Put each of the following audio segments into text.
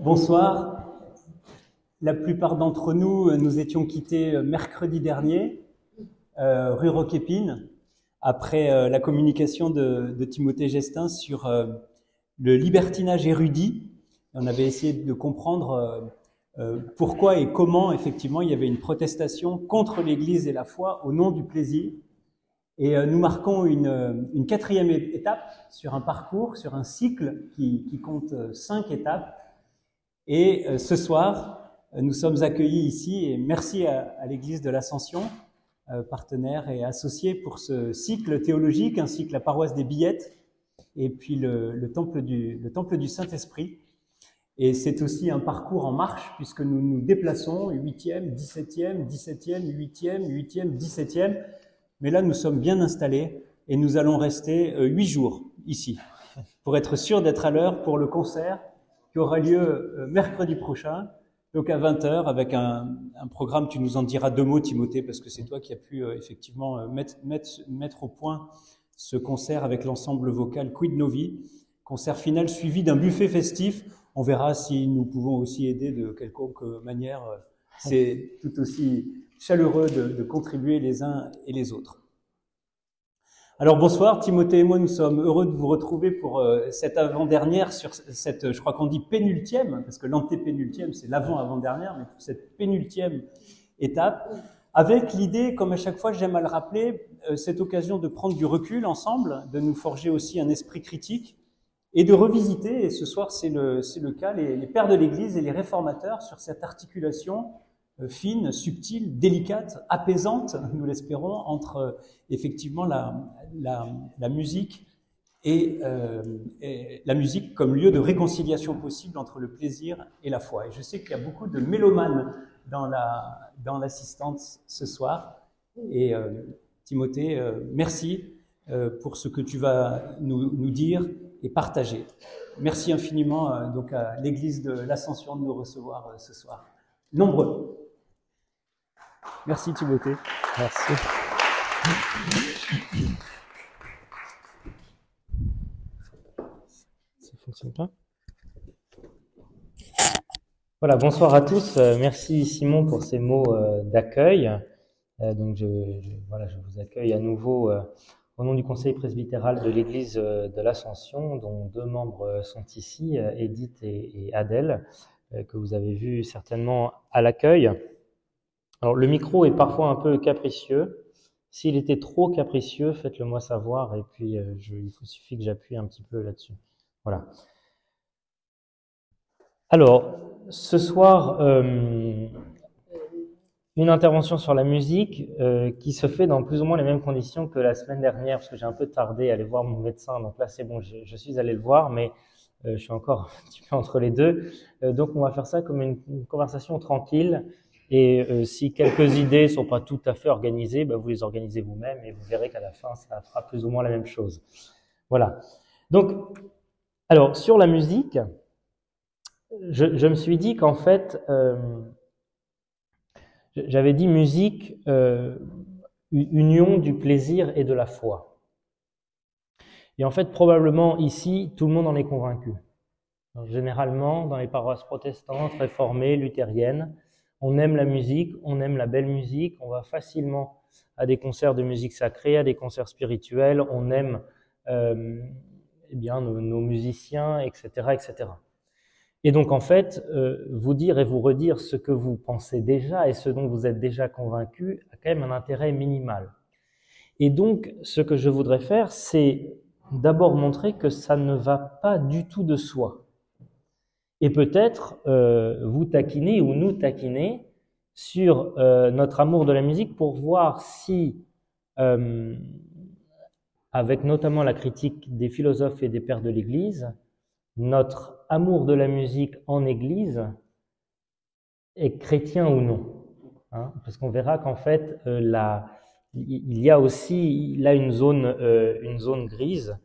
Bonsoir. La plupart d'entre nous, nous étions quittés mercredi dernier, rue Roquépine, après la communication de Timothée Gestin sur le libertinage érudit. On avait essayé de comprendre pourquoi et comment, effectivement, il y avait une protestation contre l'Église et la foi au nom du plaisir. Et nous marquons une quatrième étape sur un parcours, sur un cycle qui compte 5 étapes. Et ce soir, nous sommes accueillis ici, et merci à l'Église de l'Ascension, partenaire et associé pour ce cycle théologique, ainsi que la paroisse des Billettes, et puis le temple du Saint-Esprit. Et c'est aussi un parcours en marche, puisque nous nous déplaçons 8e, 17e, 17e, 8e, 8e, 17e. Mais là, nous sommes bien installés et nous allons rester 8 jours ici, pour être sûr d'être à l'heure pour le concert qui aura lieu mercredi prochain, donc à 20h, avec un programme, tu nous en diras 2 mots, Timothée, parce que c'est toi qui as pu effectivement mettre au point ce concert avec l'ensemble vocal Quid Novi, concert final suivi d'un buffet festif. On verra si nous pouvons aussi aider de quelconque manière. C'est tout aussi chaleureux de contribuer les uns et les autres. Alors bonsoir, Timothée et moi, nous sommes heureux de vous retrouver pour cette avant-dernière sur cette, je crois qu'on dit pénultième, parce que l'antépénultième, c'est l'avant-avant-dernière, mais pour cette pénultième étape, avec l'idée, comme à chaque fois j'aime à le rappeler, cette occasion de prendre du recul ensemble, de nous forger aussi un esprit critique, et de revisiter, et ce soir c'est le cas, les pères de l'Église et les réformateurs sur cette articulation fine, subtile, délicate, apaisante, nous l'espérons, entre effectivement la musique et la musique comme lieu de réconciliation possible entre le plaisir et la foi. Et je sais qu'il y a beaucoup de mélomanes dans l'assistance ce soir. Et Timothée, merci pour ce que tu vas nous dire et partager. Merci infiniment donc à l'Église de l'Ascension de nous recevoir ce soir. Nombreux. Merci Timothée. Merci. Ça fonctionne pas? Voilà, bonsoir à tous. Merci Simon pour ces mots d'accueil. Donc je vous accueille à nouveau au nom du Conseil presbytéral de l'Église de l'Ascension, dont 2 membres sont ici, Edith et Adèle, que vous avez vu certainement à l'accueil. Alors, le micro est parfois un peu capricieux. S'il était trop capricieux, faites-le moi savoir, et puis il suffit que j'appuie un petit peu là-dessus. Voilà. Alors, ce soir, une intervention sur la musique qui se fait dans plus ou moins les mêmes conditions que la semaine dernière, parce que j'ai un peu tardé à aller voir mon médecin, donc là c'est bon, je suis allé le voir, mais je suis encore un petit peu entre les deux. Donc on va faire ça comme une conversation tranquille. Et si quelques idées sont pas tout à fait organisées, vous les organisez vous-même et vous verrez qu'à la fin, ça fera plus ou moins la même chose. Voilà. Donc, alors, sur la musique, je me suis dit qu'en fait, j'avais dit musique, union du plaisir et de la foi. Et en fait, probablement ici, tout le monde en est convaincu. Donc, généralement, dans les paroisses protestantes, réformées, luthériennes, on aime la musique, on aime la belle musique, on va facilement à des concerts de musique sacrée, à des concerts spirituels, on aime nos musiciens, etc., etc. Et donc en fait, vous dire et vous redire ce que vous pensez déjà et ce dont vous êtes déjà convaincu a quand même un intérêt minimal. Et donc, ce que je voudrais faire, c'est d'abord montrer que ça ne va pas du tout de soi. Et peut-être vous taquiner ou nous taquiner sur notre amour de la musique pour voir si, avec notamment la critique des philosophes et des pères de l'Église, notre amour de la musique en Église est chrétien ou non. Hein, parce qu'on verra qu'en fait, il y a aussi là une zone grise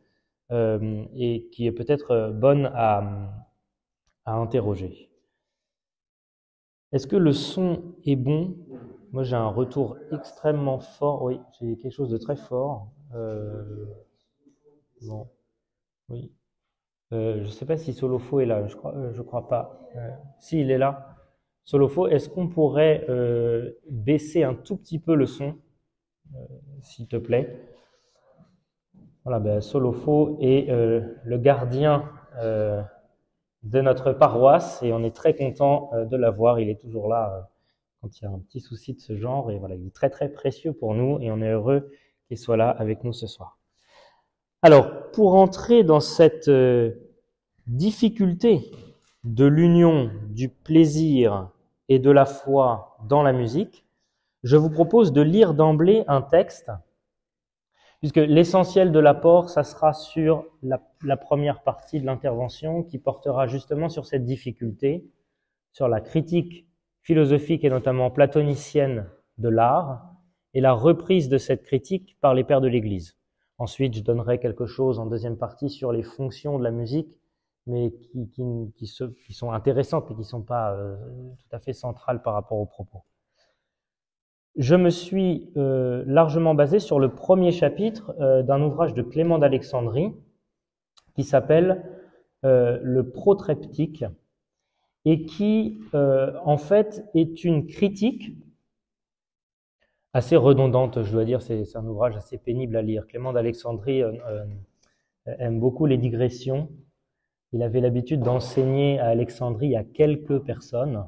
et qui est peut-être bonne à interroger. Est-ce que le son est bon? Moi, j'ai un retour extrêmement fort. Oui, j'ai quelque chose de très fort. Bon, oui. Je ne sais pas si Solofo est là, je crois pas. Si, il est là. Solofo, est-ce qu'on pourrait baisser un tout petit peu le son, s'il te plaît? Voilà, ben, Solofo est le gardien de notre paroisse et on est très content de l'avoir. Il est toujours là quand il y a un petit souci de ce genre et voilà, il est très très précieux pour nous et on est heureux qu'il soit là avec nous ce soir. Alors, pour entrer dans cette difficulté de l'union du plaisir et de la foi dans la musique, je vous propose de lire d'emblée un texte, puisque l'essentiel de l'apport, ça sera sur la première partie de l'intervention qui portera justement sur cette difficulté, sur la critique philosophique et notamment platonicienne de l'art et la reprise de cette critique par les pères de l'Église. Ensuite, je donnerai quelque chose en deuxième partie sur les fonctions de la musique, mais qui sont intéressantes, mais qui ne sont pas tout à fait centrales par rapport aux propos. Je me suis largement basé sur le premier chapitre d'un ouvrage de Clément d'Alexandrie qui s'appelle le Protreptique et qui, en fait, est une critique assez redondante, je dois dire, c'est un ouvrage assez pénible à lire. Clément d'Alexandrie aime beaucoup les digressions. Il avait l'habitude d'enseigner à Alexandrie à quelques personnes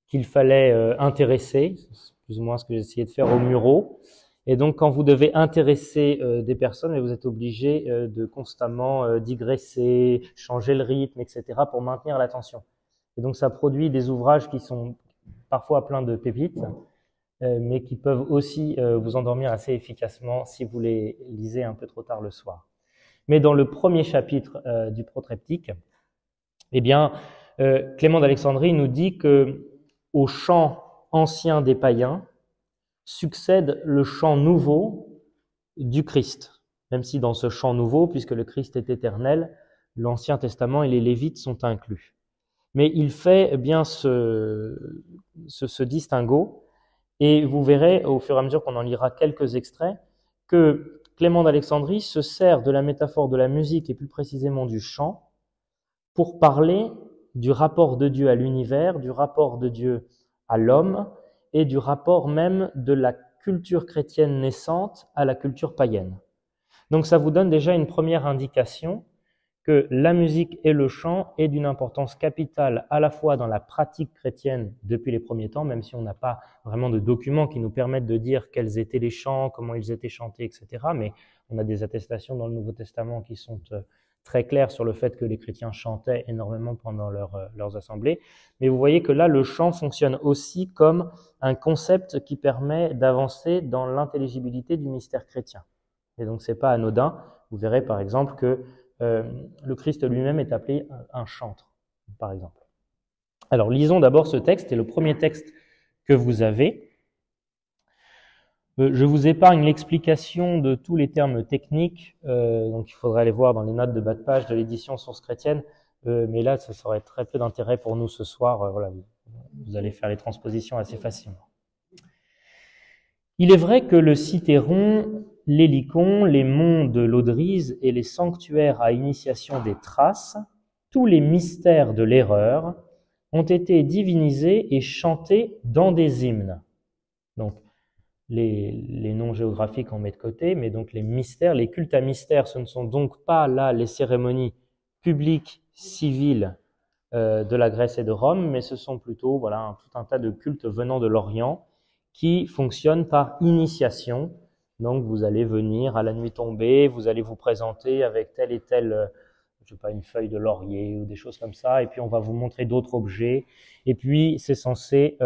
qu'il fallait intéresser, c'est plus ou moins ce que j'ai essayé de faire au Murau. Et donc, quand vous devez intéresser des personnes, vous êtes obligé de constamment digresser, changer le rythme, etc., pour maintenir l'attention. Et donc, ça produit des ouvrages qui sont parfois pleins de pépites, mais qui peuvent aussi vous endormir assez efficacement si vous les lisez un peu trop tard le soir. Mais dans le premier chapitre du Protreptique, eh bien, Clément d'Alexandrie nous dit que au chant ancien des païens succède le chant nouveau du Christ. Même si dans ce chant nouveau, puisque le Christ est éternel, l'Ancien Testament et les Lévites sont inclus. Mais il fait bien ce distinguo, et vous verrez, au fur et à mesure qu'on en lira quelques extraits, que Clément d'Alexandrie se sert de la métaphore de la musique, et plus précisément du chant, pour parler du rapport de Dieu à l'univers, du rapport de Dieu à l'homme, et du rapport même de la culture chrétienne naissante à la culture païenne. Donc ça vous donne déjà une première indication que la musique et le chant est d'une importance capitale à la fois dans la pratique chrétienne depuis les premiers temps, même si on n'a pas vraiment de documents qui nous permettent de dire quels étaient les chants, comment ils étaient chantés, etc. Mais on a des attestations dans le Nouveau Testament qui sont très claires sur le fait que les chrétiens chantaient énormément pendant leurs assemblées. Mais vous voyez que là, le chant fonctionne aussi comme un concept qui permet d'avancer dans l'intelligibilité du mystère chrétien. Et donc, c'est pas anodin. Vous verrez par exemple que le Christ lui-même est appelé un chantre, par exemple. Alors, lisons d'abord ce texte, et le premier texte que vous avez. Je vous épargne l'explication de tous les termes techniques, donc il faudrait aller voir dans les notes de bas de page de l'édition Source chrétienne, mais là, ça aurait très peu d'intérêt pour nous ce soir. Voilà, vous allez faire les transpositions assez facilement. Il est vrai que le Cithéron, l'Hélicon, les monts de l'Audrise et les sanctuaires à initiation des Thraces, tous les mystères de l'erreur, ont été divinisés et chantés dans des hymnes. Donc, les noms géographiques on met de côté, mais donc les mystères, les cultes à mystères, ce ne sont donc pas là les cérémonies publiques, civiles de la Grèce et de Rome, mais ce sont plutôt voilà, tout un tas de cultes venant de l'Orient qui fonctionnent par initiation. Donc vous allez venir à la nuit tombée, vous allez vous présenter avec telle et telle, je sais pas, une feuille de laurier ou des choses comme ça, et puis on va vous montrer d'autres objets, et puis c'est censé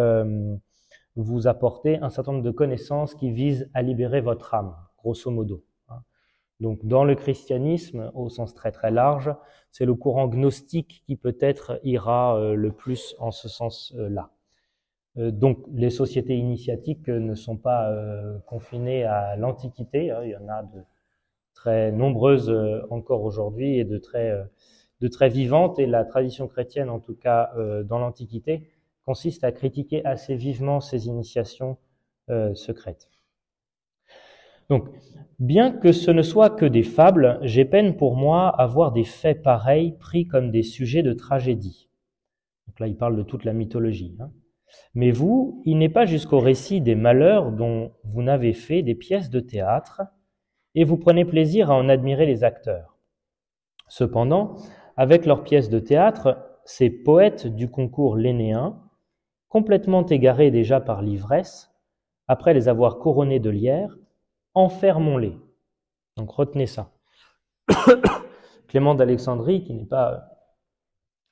vous apporter un certain nombre de connaissances qui visent à libérer votre âme, grosso modo. Donc dans le christianisme, au sens très très large, c'est le courant gnostique qui peut-être ira le plus en ce sens-là. Donc les sociétés initiatiques ne sont pas confinées à l'Antiquité, il y en a de très nombreuses encore aujourd'hui et de très vivantes, et la tradition chrétienne, en tout cas dans l'Antiquité, consiste à critiquer assez vivement ces initiations secrètes. Donc, bien que ce ne soit que des fables, j'ai peine pour moi à voir des faits pareils pris comme des sujets de tragédie. Donc là, il parle de toute la mythologie. Mais vous, il n'est pas jusqu'au récit des malheurs dont vous n'avez fait des pièces de théâtre, et vous prenez plaisir à en admirer les acteurs. Cependant, avec leurs pièces de théâtre, ces poètes du concours lénéen, complètement égarés déjà par l'ivresse, après les avoir couronnés de lierre, enfermons-les. Donc retenez ça. Clément d'Alexandrie, qui n'est pas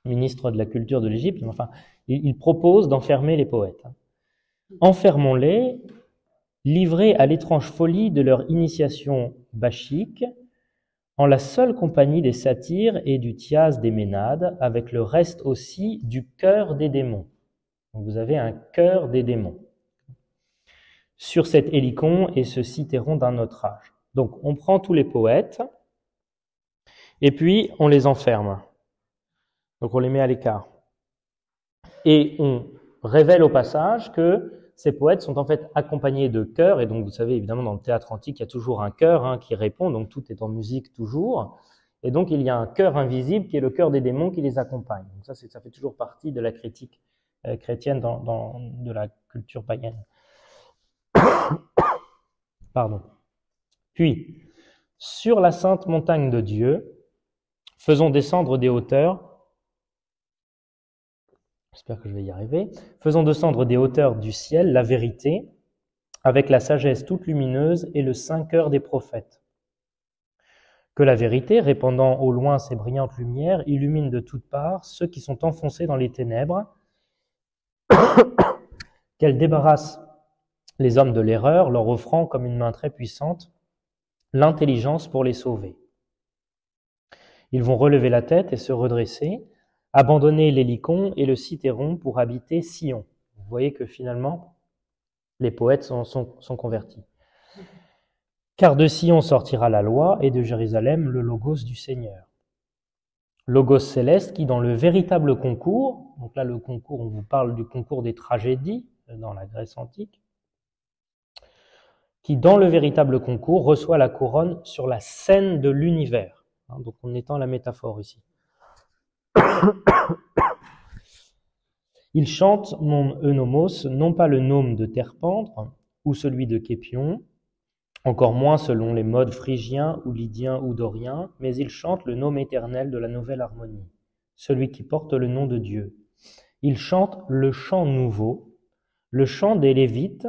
ministre de la culture de l'Égypte, mais enfin, il propose d'enfermer les poètes. Enfermons-les, livrés à l'étrange folie de leur initiation bachique, en la seule compagnie des satyres et du Thias des Ménades, avec le reste aussi du chœur des démons. Donc vous avez un chœur des démons sur cet hélicon et ce cithéron d'un autre âge. Donc on prend tous les poètes et puis on les enferme. Donc on les met à l'écart. Et on révèle au passage que ces poètes sont en fait accompagnés de chœurs, et donc vous savez évidemment dans le théâtre antique il y a toujours un chœur qui répond, donc tout est en musique toujours, et donc il y a un chœur invisible qui est le chœur des démons qui les accompagne. Donc ça fait toujours partie de la critique chrétienne de la culture païenne. Pardon. Puis, sur la sainte montagne de Dieu, faisons descendre des hauteurs, j'espère que je vais y arriver, faisons descendre des hauteurs du ciel la vérité, avec la sagesse toute lumineuse et le saint cœur des prophètes. Que la vérité, répandant au loin ses brillantes lumières, illumine de toutes parts ceux qui sont enfoncés dans les ténèbres, qu'elle débarrasse les hommes de l'erreur, leur offrant comme une main très puissante l'intelligence pour les sauver. Ils vont relever la tête et se redresser, abandonner l'hélicon et le cithéron pour habiter Sion. Vous voyez que finalement, les poètes sont convertis. Car de Sion sortira la loi et de Jérusalem le logos du Seigneur. Logos céleste qui, dans le véritable concours, donc là le concours, on vous parle du concours des tragédies dans la Grèce antique, qui, dans le véritable concours, reçoit la couronne sur la scène de l'univers. Donc on étend la métaphore ici. Il chante mon eunomos, non pas le gnome de Terpendre ou celui de Képion, encore moins selon les modes phrygiens ou lydiens ou doriens, mais il chante le gnome éternel de la nouvelle harmonie, celui qui porte le nom de Dieu. Il chante le chant nouveau, le chant des Lévites,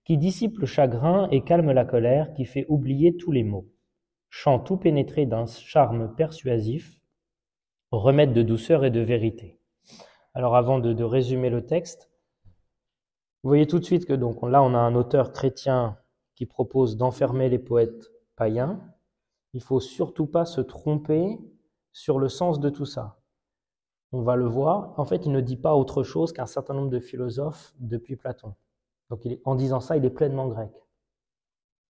qui dissipe le chagrin et calme la colère, qui fait oublier tous les maux. Chant tout pénétré d'un charme persuasif, remède de douceur et de vérité. Alors avant de résumer le texte, vous voyez tout de suite que donc là on a un auteur chrétien qui propose d'enfermer les poètes païens. Il ne faut surtout pas se tromper sur le sens de tout ça. On va le voir, en fait il ne dit pas autre chose qu'un certain nombre de philosophes depuis Platon. Donc en disant ça, il est pleinement grec.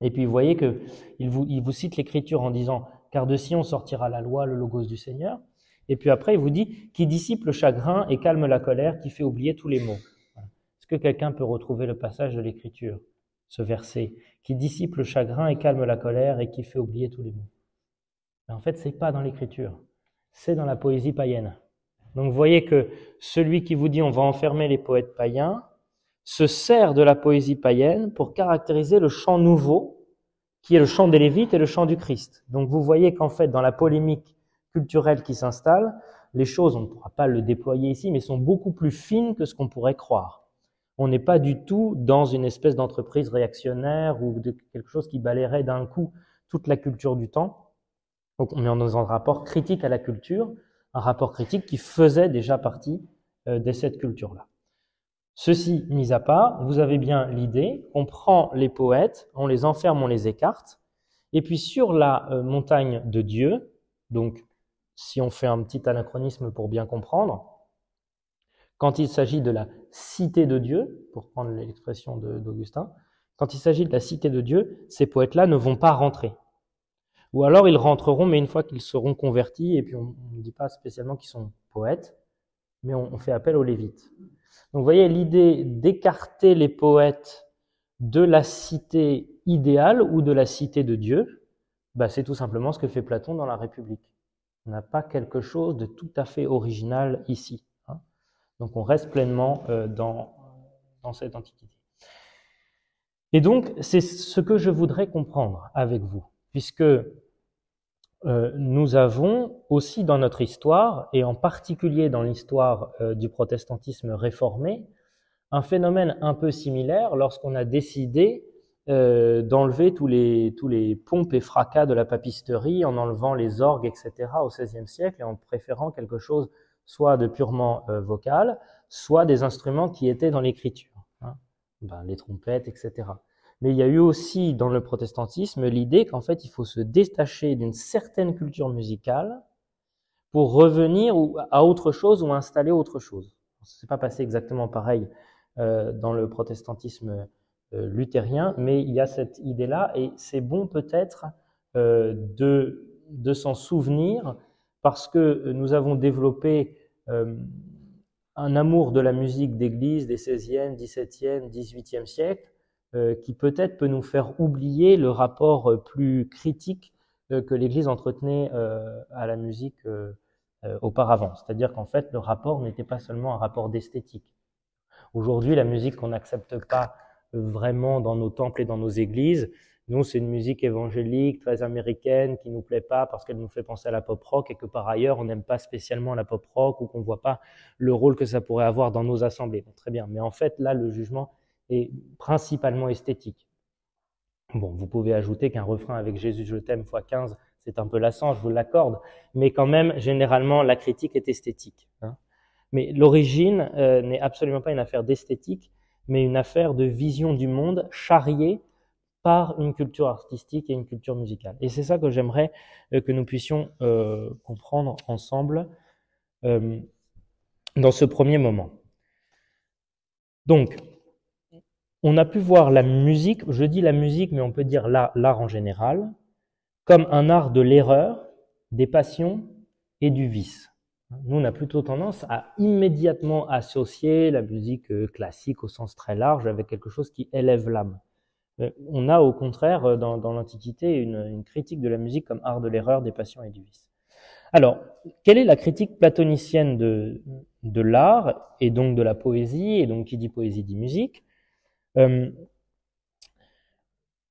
Et puis vous voyez qu'il vous cite l'écriture en disant « Car de Sion sortira la loi, le logos du Seigneur ». Et puis après, il vous dit « Qui dissipe le chagrin et calme la colère, qui fait oublier tous les maux ». Est-ce que quelqu'un peut retrouver le passage de l'écriture, ce verset « Qui dissipe le chagrin et calme la colère et qui fait oublier tous les maux ». Mais en fait, ce n'est pas dans l'écriture, c'est dans la poésie païenne. Donc vous voyez que celui qui vous dit « On va enfermer les poètes païens », se sert de la poésie païenne pour caractériser le chant nouveau, qui est le chant des Lévites et le chant du Christ. Donc vous voyez qu'en fait, dans la polémique culturelle qui s'installe, les choses, on ne pourra pas le déployer ici, mais sont beaucoup plus fines que ce qu'on pourrait croire. On n'est pas du tout dans une espèce d'entreprise réactionnaire ou de quelque chose qui balayerait d'un coup toute la culture du temps. Donc on est dans un rapport critique à la culture, un rapport critique qui faisait déjà partie de cette culture-là. Ceci mis à part, vous avez bien l'idée, on prend les poètes, on les enferme, on les écarte, et puis sur la montagne de Dieu, donc si on fait un petit anachronisme pour bien comprendre, quand il s'agit de la cité de Dieu, pour prendre l'expression d'Augustin, quand il s'agit de la cité de Dieu, ces poètes-là ne vont pas rentrer. Ou alors ils rentreront, mais une fois qu'ils seront convertis, et puis on ne dit pas spécialement qu'ils sont poètes, mais on fait appel aux Lévites. Donc vous voyez, l'idée d'écarter les poètes de la cité idéale ou de la cité de Dieu, c'est tout simplement ce que fait Platon dans la République. On n'a pas quelque chose de tout à fait original ici. Hein. Donc on reste pleinement dans cette antiquité. Et donc c'est ce que je voudrais comprendre avec vous, puisque nous avons aussi dans notre histoire, et en particulier dans l'histoire du protestantisme réformé, un phénomène un peu similaire lorsqu'on a décidé d'enlever tous les pompes et fracas de la papisterie en enlevant les orgues, etc. au XVIe siècle et en préférant quelque chose soit de purement vocal, soit des instruments qui étaient dans l'écriture, hein, les trompettes, etc. Mais il y a eu aussi dans le protestantisme l'idée qu'en fait il faut se détacher d'une certaine culture musicale pour revenir à autre chose ou installer autre chose. Ça s'est pas passé exactement pareil dans le protestantisme luthérien, mais il y a cette idée-là et c'est bon peut-être de s'en souvenir parce que nous avons développé un amour de la musique d'église des 16e, 17e, 18e siècles qui peut-être peut nous faire oublier le rapport plus critique que l'Église entretenait à la musique auparavant. C'est-à-dire qu'en fait, le rapport n'était pas seulement un rapport d'esthétique. Aujourd'hui, la musique qu'on n'accepte pas vraiment dans nos temples et dans nos églises, nous, c'est une musique évangélique, très américaine, qui nous plaît pas parce qu'elle nous fait penser à la pop rock et que par ailleurs, on n'aime pas spécialement la pop rock ou qu'on voit pas le rôle que ça pourrait avoir dans nos assemblées. Bon, très bien. Mais en fait, là, le jugement est principalement esthétique. Bon, vous pouvez ajouter qu'un refrain avec Jésus, je t'aime x 15, c'est un peu lassant, je vous l'accorde. Mais quand même, généralement, la critique est esthétique. Hein. Mais l'origine n'est absolument pas une affaire d'esthétique, mais une affaire de vision du monde charriée par une culture artistique et une culture musicale. Et c'est ça que j'aimerais que nous puissions comprendre ensemble dans ce premier moment. Donc, on a pu voir la musique, je dis la musique, mais on peut dire l'art en général, comme un art de l'erreur, des passions et du vice. Nous, on a plutôt tendance à immédiatement associer la musique classique au sens très large avec quelque chose qui élève l'âme. On a au contraire dans l'Antiquité une critique de la musique comme art de l'erreur, des passions et du vice. Alors, quelle est la critique platonicienne de l'art et donc de la poésie, et donc qui dit poésie dit musique?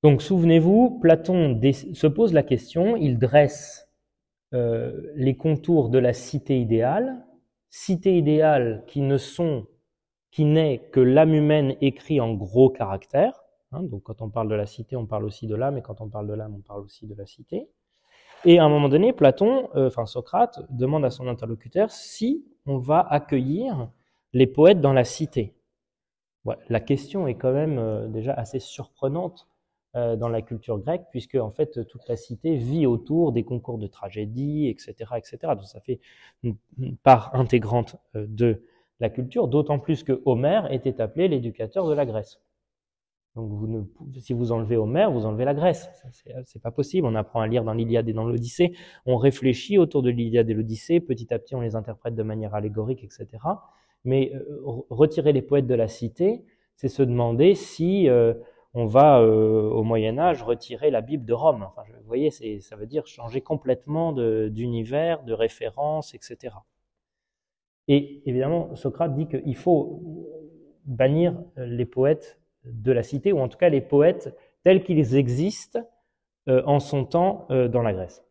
Donc souvenez-vous, Platon se pose la question, il dresse les contours de la cité idéale qui n'est que l'âme humaine écrit en gros caractères. Hein, donc quand on parle de la cité, on parle aussi de l'âme, et quand on parle de l'âme, on parle aussi de la cité. Et à un moment donné, Socrate demande à son interlocuteur si on va accueillir les poètes dans la cité. Ouais, la question est quand même déjà assez surprenante dans la culture grecque, puisque en fait toute la cité vit autour des concours de tragédie, etc., etc. Donc ça fait une part intégrante de la culture, d'autant plus que Homère était appelé l'éducateur de la Grèce. Donc si vous enlevez Homère, vous enlevez la Grèce. C'est pas possible. On apprend à lire dans l'Iliade et dans l'Odyssée. On réfléchit autour de l'Iliade et l'Odyssée. Petit à petit, on les interprète de manière allégorique, etc. Mais retirer les poètes de la cité, c'est se demander si on va au Moyen-Âge retirer la Bible de Rome. Enfin, vous voyez, ça veut dire changer complètement d'univers, de référence, etc. Et évidemment, Socrate dit qu'il faut bannir les poètes de la cité, ou en tout cas les poètes tels qu'ils existent en son temps dans la Grèce.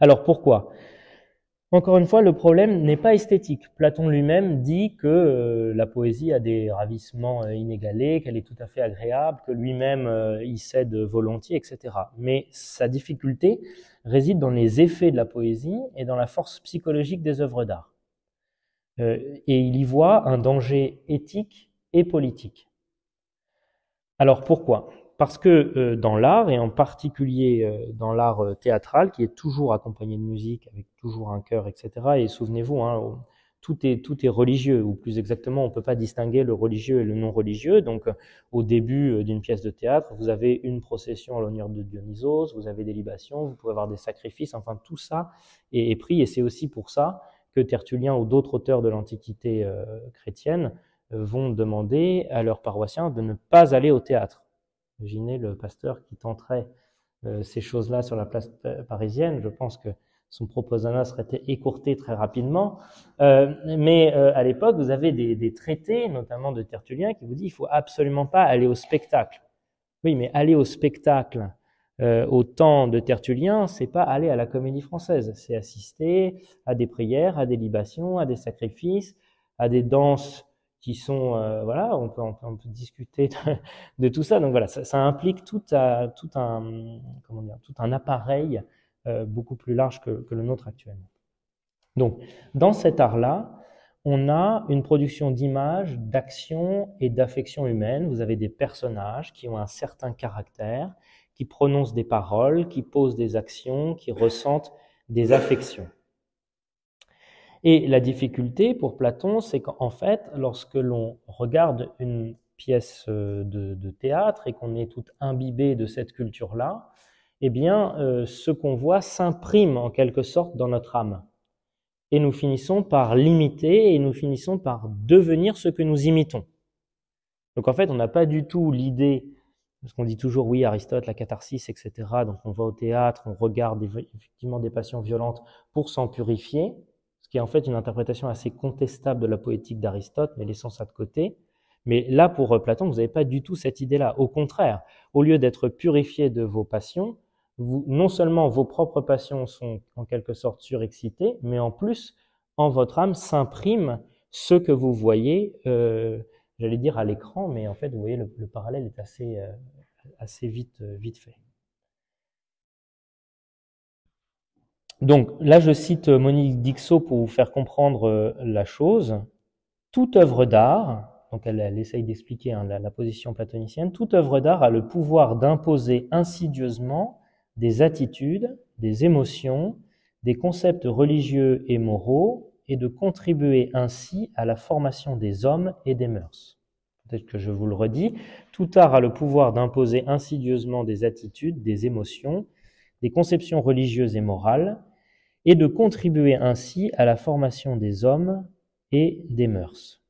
Alors pourquoi ? Encore une fois, le problème n'est pas esthétique. Platon lui-même dit que la poésie a des ravissements inégalés, qu'elle est tout à fait agréable, que lui-même y cède volontiers, etc. Mais sa difficulté réside dans les effets de la poésie et dans la force psychologique des œuvres d'art. Et il y voit un danger éthique et politique. Alors pourquoi ? Parce que dans l'art, et en particulier dans l'art théâtral, qui est toujours accompagné de musique, avec toujours un chœur, etc., et souvenez-vous, hein, tout est religieux, ou plus exactement, on ne peut pas distinguer le religieux et le non-religieux. Donc au début d'une pièce de théâtre, vous avez une procession à l'honneur de Dionysos, vous avez des libations, vous pouvez avoir des sacrifices, enfin tout ça est pris, et c'est aussi pour ça que Tertullien ou d'autres auteurs de l'Antiquité chrétienne vont demander à leurs paroissiens de ne pas aller au théâtre. Imaginez le pasteur qui tenterait ces choses-là sur la place parisienne. Je pense que son proposana serait écourté très rapidement. Mais à l'époque, vous avez des traités, notamment de Tertullien, qui vous disent qu'il ne faut absolument pas aller au spectacle. Oui, mais aller au spectacle au temps de Tertullien, c'est pas aller à la Comédie Française, c'est assister à des prières, à des libations, à des sacrifices, à des danses qui sont, voilà, on peut discuter de tout ça. Donc voilà, ça implique tout un appareil beaucoup plus large que le nôtre actuellement. Donc, dans cet art-là, on a une production d'images, d'actions et d'affections humaines. Vous avez des personnages qui ont un certain caractère, qui prononcent des paroles, qui posent des actions, qui ressentent des affections. Et la difficulté pour Platon, c'est qu'en fait, lorsque l'on regarde une pièce de théâtre et qu'on est tout imbibé de cette culture-là, eh bien, ce qu'on voit s'imprime en quelque sorte dans notre âme. Et nous finissons par l'imiter et nous finissons par devenir ce que nous imitons. Donc en fait, on n'a pas du tout l'idée, parce qu'on dit toujours, oui, Aristote, la catharsis, etc. Donc on va au théâtre, on regarde effectivement des passions violentes pour s'en purifier, ce qui est en fait une interprétation assez contestable de la poétique d'Aristote, mais laissons ça de côté. Mais là, pour Platon, vous n'avez pas du tout cette idée-là. Au contraire, au lieu d'être purifié de vos passions, non seulement vos propres passions sont en quelque sorte surexcitées, mais en plus, en votre âme s'imprime ce que vous voyez, j'allais dire à l'écran, mais en fait, vous voyez, le parallèle est assez vite fait. Donc là, je cite Monique Dixot pour vous faire comprendre la chose. Toute œuvre d'art, donc elle essaye d'expliquer la position platonicienne, toute œuvre d'art a le pouvoir d'imposer insidieusement des attitudes, des émotions, des concepts religieux et moraux, et de contribuer ainsi à la formation des hommes et des mœurs. Peut-être que je vous le redis, tout art a le pouvoir d'imposer insidieusement des attitudes, des émotions, des conceptions religieuses et morales, et de contribuer ainsi à la formation des hommes et des mœurs.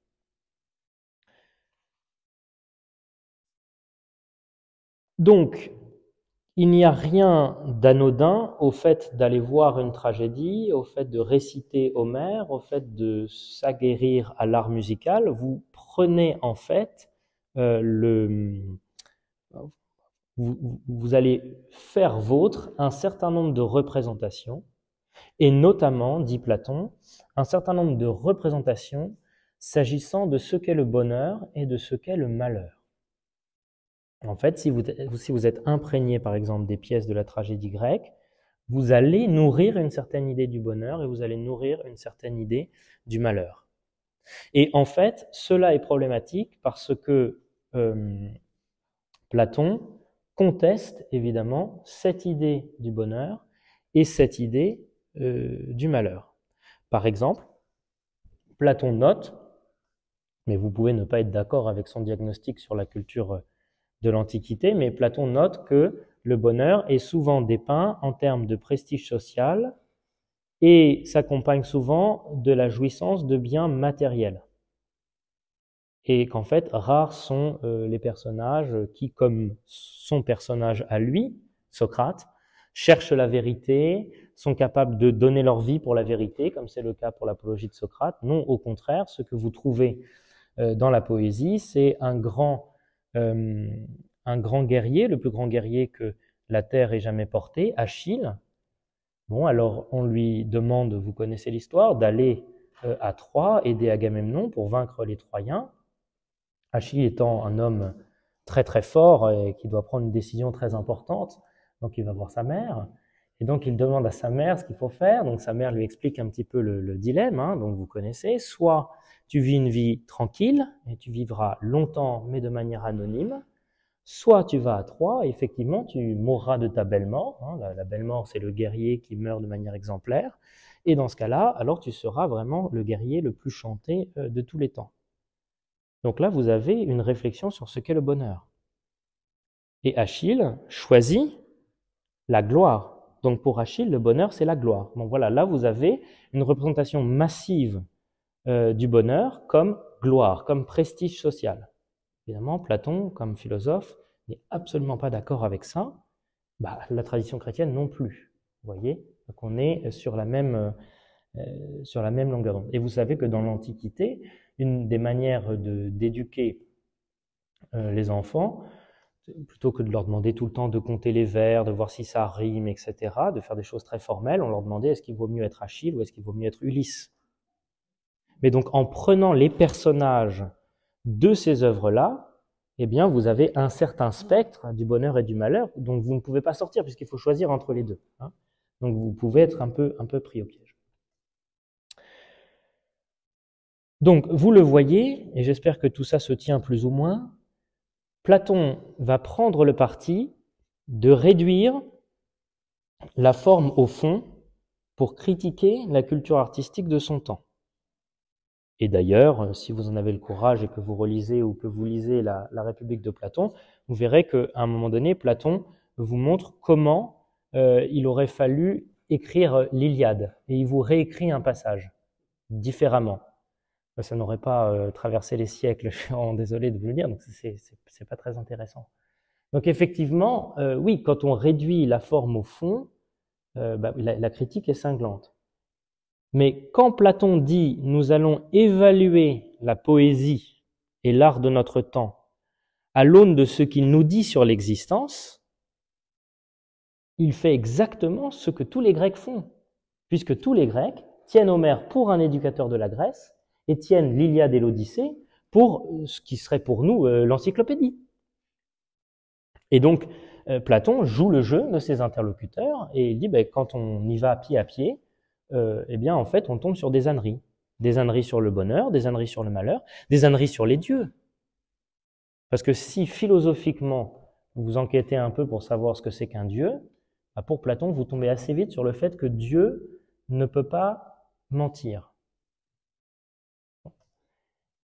Donc, il n'y a rien d'anodin au fait d'aller voir une tragédie, au fait de réciter Homère, au fait de s'aguerrir à l'art musical. Vous prenez en fait vous allez faire vôtre un certain nombre de représentations, et notamment, dit Platon, un certain nombre de représentations s'agissant de ce qu'est le bonheur et de ce qu'est le malheur. En fait, si vous êtes imprégné, par exemple, des pièces de la tragédie grecque, vous allez nourrir une certaine idée du bonheur et vous allez nourrir une certaine idée du malheur. Et en fait, cela est problématique parce que Platon conteste évidemment cette idée du bonheur et cette idée du malheur. Par exemple, Platon note, mais vous pouvez ne pas être d'accord avec son diagnostic sur la culture de l'Antiquité, mais Platon note que le bonheur est souvent dépeint en termes de prestige social et s'accompagne souvent de la jouissance de biens matériels. Et qu'en fait, rares sont les personnages qui, comme son personnage à lui, Socrate, cherchent la vérité, sont capables de donner leur vie pour la vérité, comme c'est le cas pour l'apologie de Socrate. Non, au contraire, ce que vous trouvez dans la poésie, c'est un grand guerrier, le plus grand guerrier que la terre ait jamais porté, Achille. Bon, alors on lui demande, vous connaissez l'histoire, d'aller à Troie, aider Agamemnon pour vaincre les Troyens. Achille étant un homme très très fort et qui doit prendre une décision très importante, donc il va voir sa mère, et donc il demande à sa mère ce qu'il faut faire, donc sa mère lui explique un petit peu le dilemme, donc vous connaissez, soit tu vis une vie tranquille, et tu vivras longtemps mais de manière anonyme, soit tu vas à Troie, et effectivement tu mourras de ta belle mort, la belle mort c'est le guerrier qui meurt de manière exemplaire, et dans ce cas-là, alors tu seras vraiment le guerrier le plus chanté de tous les temps. Donc là, vous avez une réflexion sur ce qu'est le bonheur. Et Achille choisit la gloire. Donc pour Achille, le bonheur, c'est la gloire. Donc voilà, là, vous avez une représentation massive du bonheur comme gloire, comme prestige social. Évidemment, Platon, comme philosophe, n'est absolument pas d'accord avec ça. La tradition chrétienne non plus. Vous voyez? Donc on est sur la même longueur d'onde. Et vous savez que dans l'Antiquité, une des manières d'éduquer les enfants, plutôt que de leur demander tout le temps de compter les vers, de voir si ça rime, etc., de faire des choses très formelles, on leur demandait est-ce qu'il vaut mieux être Achille ou est-ce qu'il vaut mieux être Ulysse. Mais donc en prenant les personnages de ces œuvres-là, eh bien vous avez un certain spectre du bonheur et du malheur dont vous ne pouvez pas sortir puisqu'il faut choisir entre les deux. Hein. Donc vous pouvez être un peu pris au piège. Donc vous le voyez, et j'espère que tout ça se tient plus ou moins, Platon va prendre le parti de réduire la forme au fond pour critiquer la culture artistique de son temps. Et d'ailleurs, si vous en avez le courage et que vous relisez ou que vous lisez la République de Platon, vous verrez qu'à un moment donné, Platon vous montre comment il aurait fallu écrire l'Iliade. Et il vous réécrit un passage différemment. Ça n'aurait pas traversé les siècles, je suis désolé de vous le dire, donc c'est pas très intéressant. Donc effectivement, oui, quand on réduit la forme au fond, la critique est cinglante. Mais quand Platon dit « nous allons évaluer la poésie et l'art de notre temps à l'aune de ce qu'il nous dit sur l'existence », il fait exactement ce que tous les Grecs font, puisque tous les Grecs tiennent Homère pour un éducateur de la Grèce et tiennent l'Iliade et l'Odyssée pour ce qui serait pour nous l'encyclopédie. Et donc, Platon joue le jeu de ses interlocuteurs et il dit quand on y va pied à pied, eh bien, en fait, on tombe sur des âneries. Des âneries sur le bonheur, des âneries sur le malheur, des âneries sur les dieux. Parce que si philosophiquement, vous enquêtez un peu pour savoir ce que c'est qu'un dieu, pour Platon, vous tombez assez vite sur le fait que Dieu ne peut pas mentir.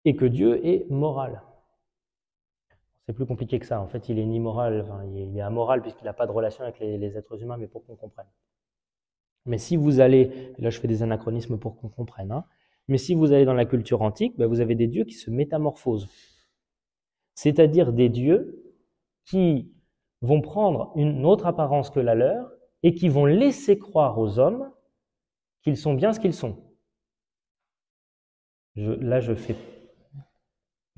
Et que Dieu est moral. C'est plus compliqué que ça. En fait, il est ni moral, il est amoral puisqu'il n'a pas de relation avec les êtres humains, mais pour qu'on comprenne. Mais si vous allez, là je fais des anachronismes pour qu'on comprenne, hein, mais si vous allez dans la culture antique, vous avez des dieux qui se métamorphosent. C'est-à-dire des dieux qui vont prendre une autre apparence que la leur et qui vont laisser croire aux hommes qu'ils sont bien ce qu'ils sont. Je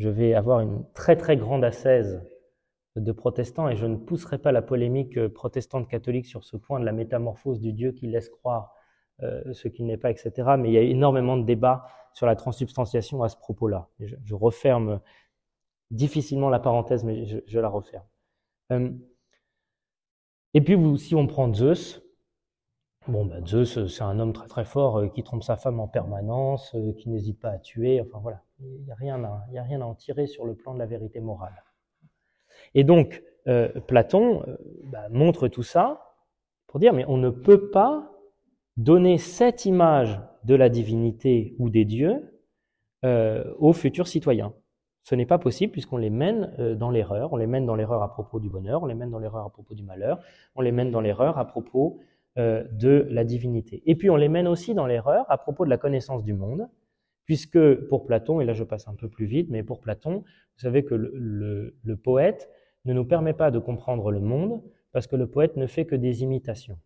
vais avoir une très très grande ascèse de protestants et je ne pousserai pas la polémique protestante-catholique sur ce point de la métamorphose du Dieu qui laisse croire ce qu'il n'est pas, etc. Mais il y a énormément de débats sur la transsubstantiation à ce propos-là. Je referme difficilement la parenthèse, mais je la referme. Et puis, si on prend Zeus, Zeus, c'est un homme très très fort qui trompe sa femme en permanence, qui n'hésite pas à tuer, enfin voilà. Il n'y a rien à en tirer sur le plan de la vérité morale. Et donc, Platon montre tout ça pour dire, mais on ne peut pas donner cette image de la divinité ou des dieux aux futurs citoyens. Ce n'est pas possible puisqu'on les mène dans l'erreur. On les mène dans l'erreur à propos du bonheur, on les mène dans l'erreur à propos du malheur, on les mène dans l'erreur à propos de la divinité. Et puis on les mène aussi dans l'erreur à propos de la connaissance du monde, puisque pour Platon, et là je passe un peu plus vite, mais pour Platon, vous savez que le poète ne nous permet pas de comprendre le monde, parce que le poète ne fait que des imitations.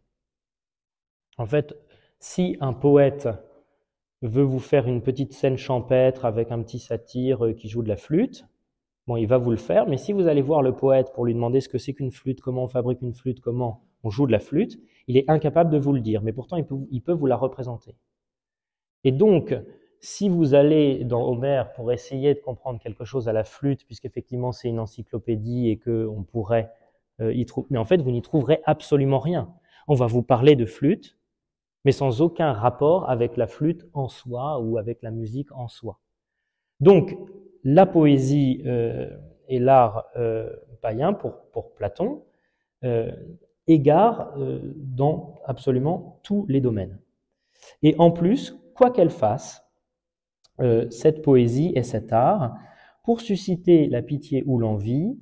En fait, si un poète veut vous faire une petite scène champêtre avec un petit satyre qui joue de la flûte, il va vous le faire, mais si vous allez voir le poète pour lui demander ce que c'est qu'une flûte, comment on fabrique une flûte, comment on joue de la flûte, il est incapable de vous le dire, mais pourtant il peut vous la représenter. Et donc, si vous allez dans Homère pour essayer de comprendre quelque chose à la flûte, puisqu'effectivement c'est une encyclopédie et qu'on pourrait y trouver, mais en fait vous n'y trouverez absolument rien. On va vous parler de flûte, mais sans aucun rapport avec la flûte en soi ou avec la musique en soi. Donc, la poésie et l'art païen pour Platon égarent dans absolument tous les domaines. Et en plus, quoi qu'elle fasse, cette poésie et cet art, pour susciter la pitié ou l'envie,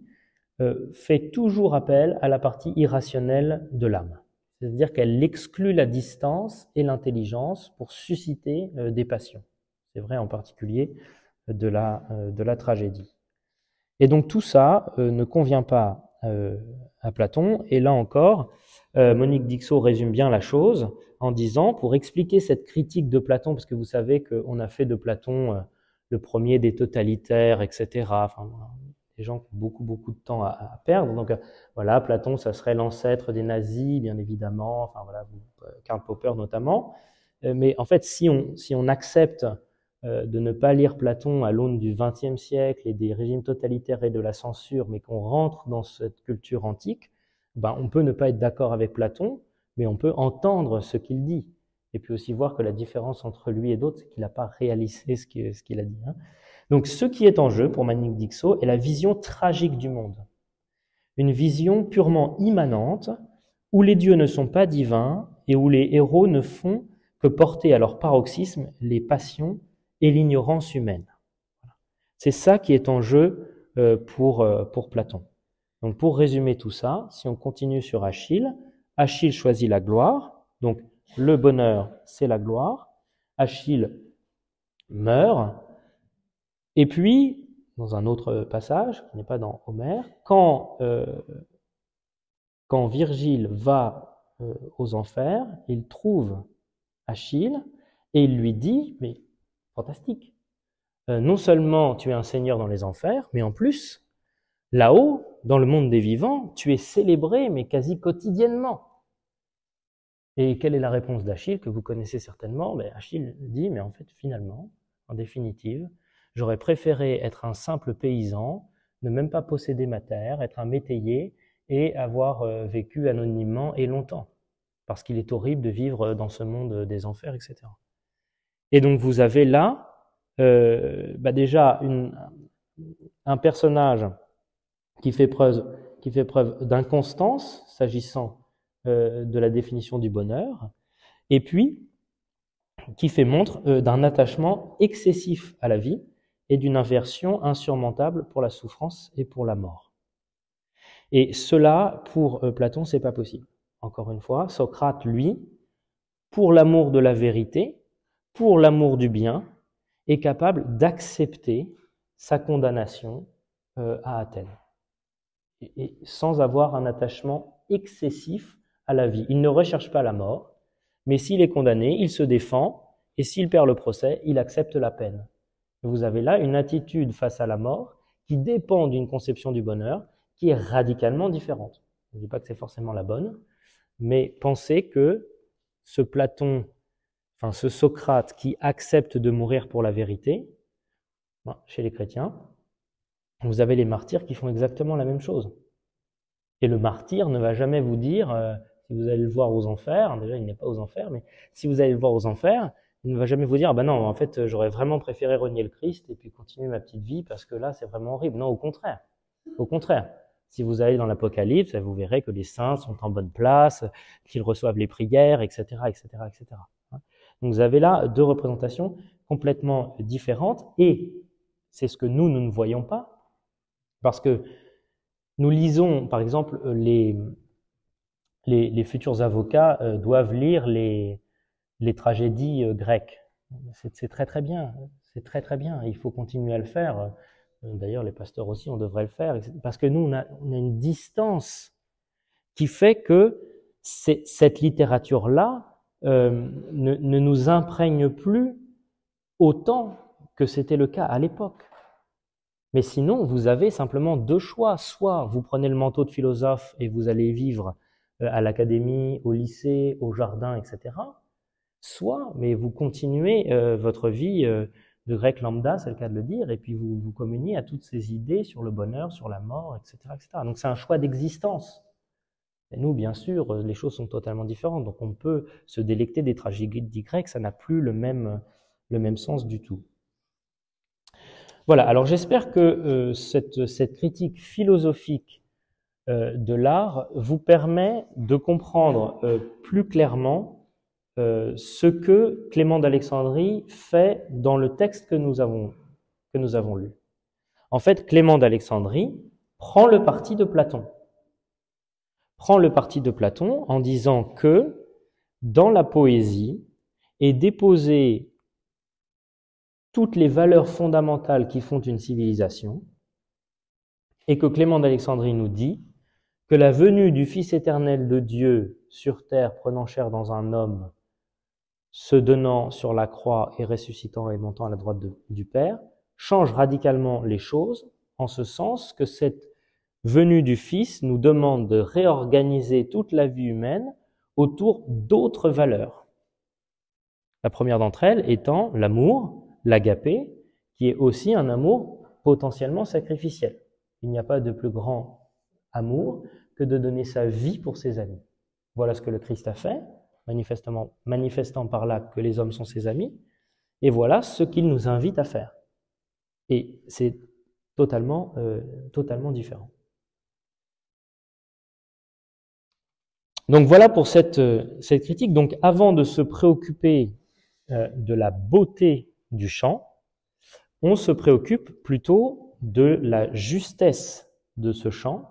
fait toujours appel à la partie irrationnelle de l'âme. C'est-à-dire qu'elle exclut la distance et l'intelligence pour susciter des passions. C'est vrai en particulier de la tragédie. Et donc tout ça ne convient pas à Platon, et là encore, Monique Dixot résume bien la chose en disant, pour expliquer cette critique de Platon, parce que vous savez qu'on a fait de Platon le premier des totalitaires, etc., enfin, des gens qui ont beaucoup de temps à perdre, donc voilà, Platon, ça serait l'ancêtre des nazis, bien évidemment, enfin voilà, Karl Popper notamment, mais en fait, si on accepte de ne pas lire Platon à l'aune du XXe siècle et des régimes totalitaires et de la censure, mais qu'on rentre dans cette culture antique, ben, on peut ne pas être d'accord avec Platon, mais on peut entendre ce qu'il dit. Et puis aussi voir que la différence entre lui et d'autres, c'est qu'il n'a pas réalisé ce qu'il a dit. Hein. Donc ce qui est en jeu pour Monique Dixot est la vision tragique du monde. Une vision purement immanente, où les dieux ne sont pas divins et où les héros ne font que porter à leur paroxysme les passions et l'ignorance humaine. C'est ça qui est en jeu pour Platon. Donc pour résumer tout ça, si on continue sur Achille, Achille choisit la gloire, donc le bonheur c'est la gloire, Achille meurt, et puis, dans un autre passage, qui n'est pas dans Homère, quand Virgile va aux enfers, il trouve Achille et il lui dit, mais fantastique, non seulement tu es un seigneur dans les enfers, mais en plus, là-haut, dans le monde des vivants, tu es célébré, mais quasi quotidiennement. Et quelle est la réponse d'Achille, que vous connaissez certainement? Achille dit, mais en fait, finalement, en définitive, j'aurais préféré être un simple paysan, ne même pas posséder ma terre, être un métayer et avoir vécu anonymement et longtemps, parce qu'il est horrible de vivre dans ce monde des enfers, etc. Et donc vous avez là déjà un personnage qui fait preuve d'inconstance s'agissant de la définition du bonheur, et puis qui fait montre d'un attachement excessif à la vie et d'une aversion insurmontable pour la souffrance et pour la mort. Et cela, pour Platon, c'est pas possible. Encore une fois, Socrate, lui, pour l'amour de la vérité, pour l'amour du bien, est capable d'accepter sa condamnation à Athènes, et sans avoir un attachement excessif à la vie. Il ne recherche pas la mort, mais s'il est condamné, il se défend, et s'il perd le procès, il accepte la peine. Vous avez là une attitude face à la mort qui dépend d'une conception du bonheur qui est radicalement différente. Je ne dis pas que c'est forcément la bonne, mais pensez que ce Platon, enfin ce Socrate qui accepte de mourir pour la vérité, chez les chrétiens, vous avez les martyrs qui font exactement la même chose. Et le martyr ne va jamais vous dire, si vous allez le voir aux enfers, déjà il n'est pas aux enfers, mais si vous allez le voir aux enfers, il ne va jamais vous dire, non, en fait, j'aurais vraiment préféré renier le Christ et puis continuer ma petite vie parce que là, c'est vraiment horrible. Non, au contraire. Au contraire. Si vous allez dans l'Apocalypse, vous verrez que les saints sont en bonne place, qu'ils reçoivent les prières, etc., etc., etc. Donc vous avez là deux représentations complètement différentes, et c'est ce que nous ne voyons pas, parce que nous lisons, par exemple, les futurs avocats doivent lire les tragédies grecques. C'est très très bien, c'est très très bien, il faut continuer à le faire. D'ailleurs, les pasteurs aussi, on devrait le faire, parce que nous, on a une distance qui fait que cette littérature-là ne nous imprègne plus autant que c'était le cas à l'époque. Mais sinon, vous avez simplement deux choix. Soit vous prenez le manteau de philosophe et vous allez vivre à l'académie, au lycée, au jardin, etc. Soit, mais vous continuez votre vie de grec lambda, c'est le cas de le dire, et puis vous communiez à toutes ces idées sur le bonheur, sur la mort, etc., etc. Donc c'est un choix d'existence. Et nous, bien sûr, les choses sont totalement différentes. Donc on peut se délecter des tragédies grecques, ça n'a plus le même sens du tout. Voilà, alors j'espère que cette critique philosophique de l'art vous permet de comprendre plus clairement ce que Clément d'Alexandrie fait dans le texte que nous avons lu. En fait, Clément d'Alexandrie prend le parti de Platon. Prend le parti de Platon en disant que dans la poésie est déposé toutes les valeurs fondamentales qui font une civilisation, et que Clément d'Alexandrie nous dit que la venue du Fils éternel de Dieu sur terre, prenant chair dans un homme, se donnant sur la croix et ressuscitant et montant à la droite du Père, change radicalement les choses, en ce sens que cette venue du Fils nous demande de réorganiser toute la vie humaine autour d'autres valeurs. La première d'entre elles étant l'amour, l'agapé, qui est aussi un amour potentiellement sacrificiel. Il n'y a pas de plus grand amour que de donner sa vie pour ses amis. Voilà ce que le Christ a fait, manifestant par là que les hommes sont ses amis, et voilà ce qu'il nous invite à faire. Et c'est totalement différent. Donc voilà pour cette critique. Donc avant de se préoccuper de la beauté du chant, on se préoccupe plutôt de la justesse de ce chant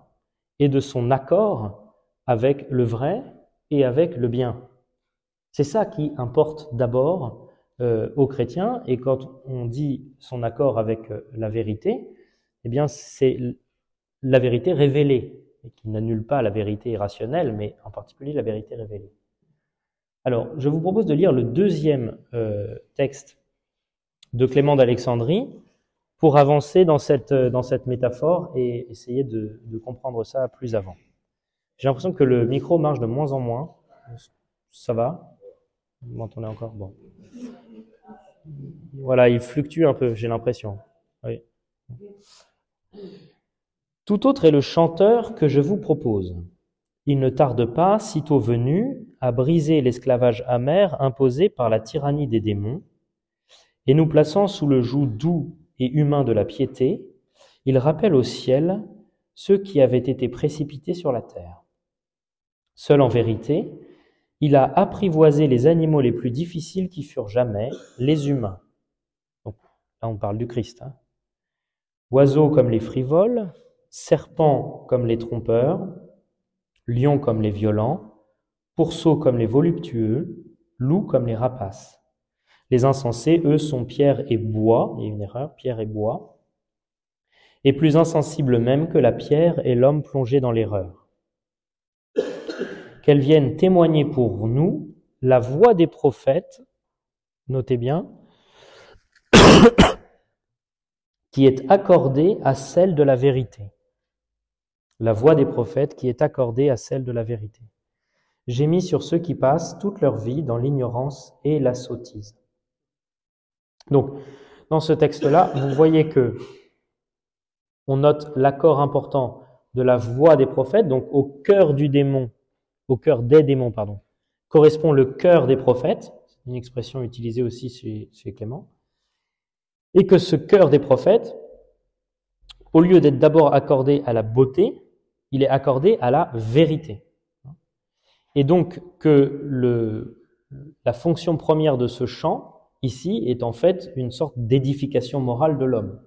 et de son accord avec le vrai et avec le bien. C'est ça qui importe d'abord aux chrétiens, et quand on dit son accord avec la vérité, eh bien c'est la vérité révélée, et qui n'annule pas la vérité rationnelle, mais en particulier la vérité révélée. Alors, je vous propose de lire le deuxième texte de Clément d'Alexandrie pour avancer dans cette métaphore et essayer de comprendre ça plus avant. J'ai l'impression que le micro marche de moins en moins. Ça va? Vous m'entendez encore? Bon. Voilà, il fluctue un peu, j'ai l'impression. Oui. Tout autre est le chanteur que je vous propose. Il ne tarde pas, sitôt venu, à briser l'esclavage amer imposé par la tyrannie des démons, et nous plaçant sous le joug doux et humain de la piété, il rappelle au ciel ceux qui avaient été précipités sur la terre. Seul en vérité, il a apprivoisé les animaux les plus difficiles qui furent jamais, les humains. Donc, là, on parle du Christ. Oiseaux comme les frivoles, serpents comme les trompeurs, lions comme les violents, pourceaux comme les voluptueux, loups comme les rapaces. Les insensés, eux, sont pierre et bois, il y a une erreur, pierre et bois, et plus insensibles même que la pierre et l'homme plongé dans l'erreur. Qu'elles viennent témoigner pour nous la voix des prophètes, notez bien, qui est accordée à celle de la vérité. La voix des prophètes qui est accordée à celle de la vérité. J'ai mis sur ceux qui passent toute leur vie dans l'ignorance et la sottise. Donc, dans ce texte-là, vous voyez que on note l'accord important de la voix des prophètes, donc au cœur des démons, correspond le cœur des prophètes, une expression utilisée aussi chez Clément, et que ce cœur des prophètes, au lieu d'être d'abord accordé à la beauté, il est accordé à la vérité. Et donc que la fonction première de ce chant, ici, est en fait une sorte d'édification morale de l'homme.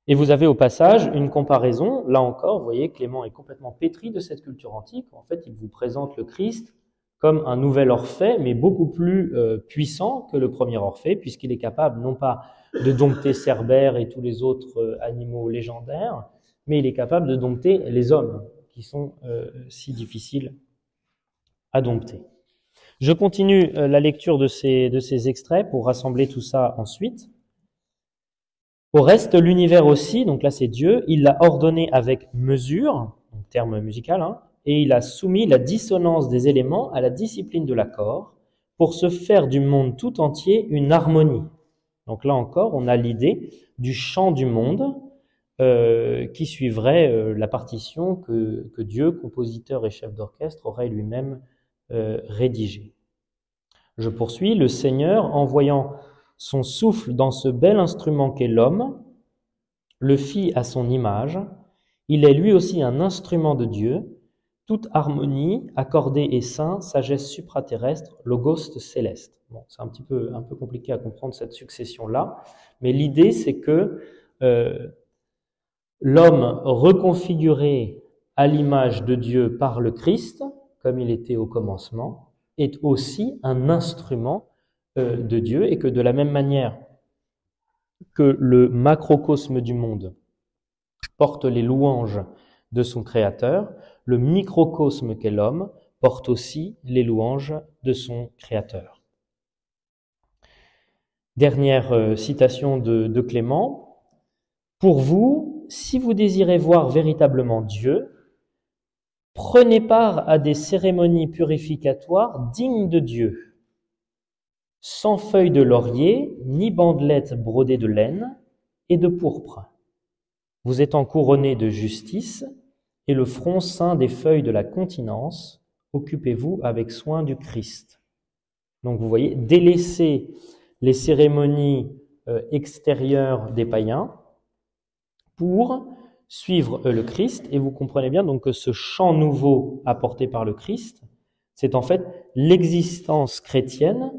Et vous avez au passage une comparaison, là encore, vous voyez, Clément est complètement pétri de cette culture antique. En fait, il vous présente le Christ comme un nouvel Orphée, mais beaucoup plus puissant que le premier Orphée, puisqu'il est capable non pas de dompter Cerbère et tous les autres animaux légendaires, mais il est capable de dompter les hommes, qui sont si difficiles à dompter. Je continue la lecture de ces extraits pour rassembler tout ça ensuite. Au reste, l'univers aussi, donc là c'est Dieu, il l'a ordonné avec mesure, donc terme musical, et il a soumis la dissonance des éléments à la discipline de l'accord pour se faire du monde tout entier une harmonie. Donc là encore, on a l'idée du chant du monde qui suivrait la partition que Dieu, compositeur et chef d'orchestre, aurait lui-même rédigée. Je poursuis, le Seigneur, envoyant son souffle dans ce bel instrument qu'est l'homme, le fit à son image, il est lui aussi un instrument de Dieu, toute harmonie, accordée et saint, sagesse supraterrestre, logos céleste. Bon, c'est un peu compliqué à comprendre cette succession-là, mais l'idée c'est que l'homme reconfiguré à l'image de Dieu par le Christ, comme il était au commencement, est aussi un instrument de Dieu, et que de la même manière que le macrocosme du monde porte les louanges de son Créateur, le microcosme qu'est l'homme porte aussi les louanges de son Créateur. Dernière citation de Clément. « Pour vous, si vous désirez voir véritablement Dieu, prenez part à des cérémonies purificatoires dignes de Dieu, sans feuilles de laurier, ni bandelettes brodées de laine et de pourpre. Vous étant couronnés de justice et le front ceint des feuilles de la continence, occupez-vous avec soin du Christ. » Donc vous voyez, délaissez les cérémonies extérieures des païens pour suivre le Christ, et vous comprenez bien donc que ce chant nouveau apporté par le Christ, c'est en fait l'existence chrétienne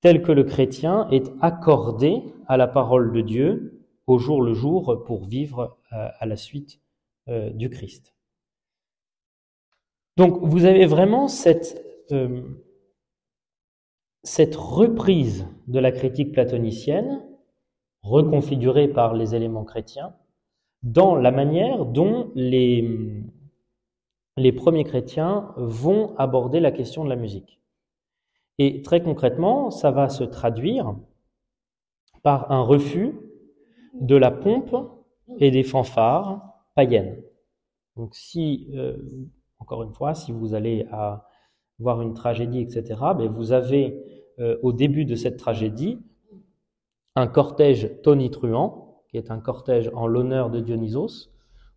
telle que le chrétien est accordé à la parole de Dieu au jour le jour pour vivre à la suite du Christ. Donc vous avez vraiment cette reprise de la critique platonicienne, reconfigurée par les éléments chrétiens, dans la manière dont les premiers chrétiens vont aborder la question de la musique. Et très concrètement, ça va se traduire par un refus de la pompe et des fanfares païennes. Donc encore une fois, si vous allez voir une tragédie, etc., vous avez au début de cette tragédie un cortège tonitruant, qui est un cortège en l'honneur de Dionysos,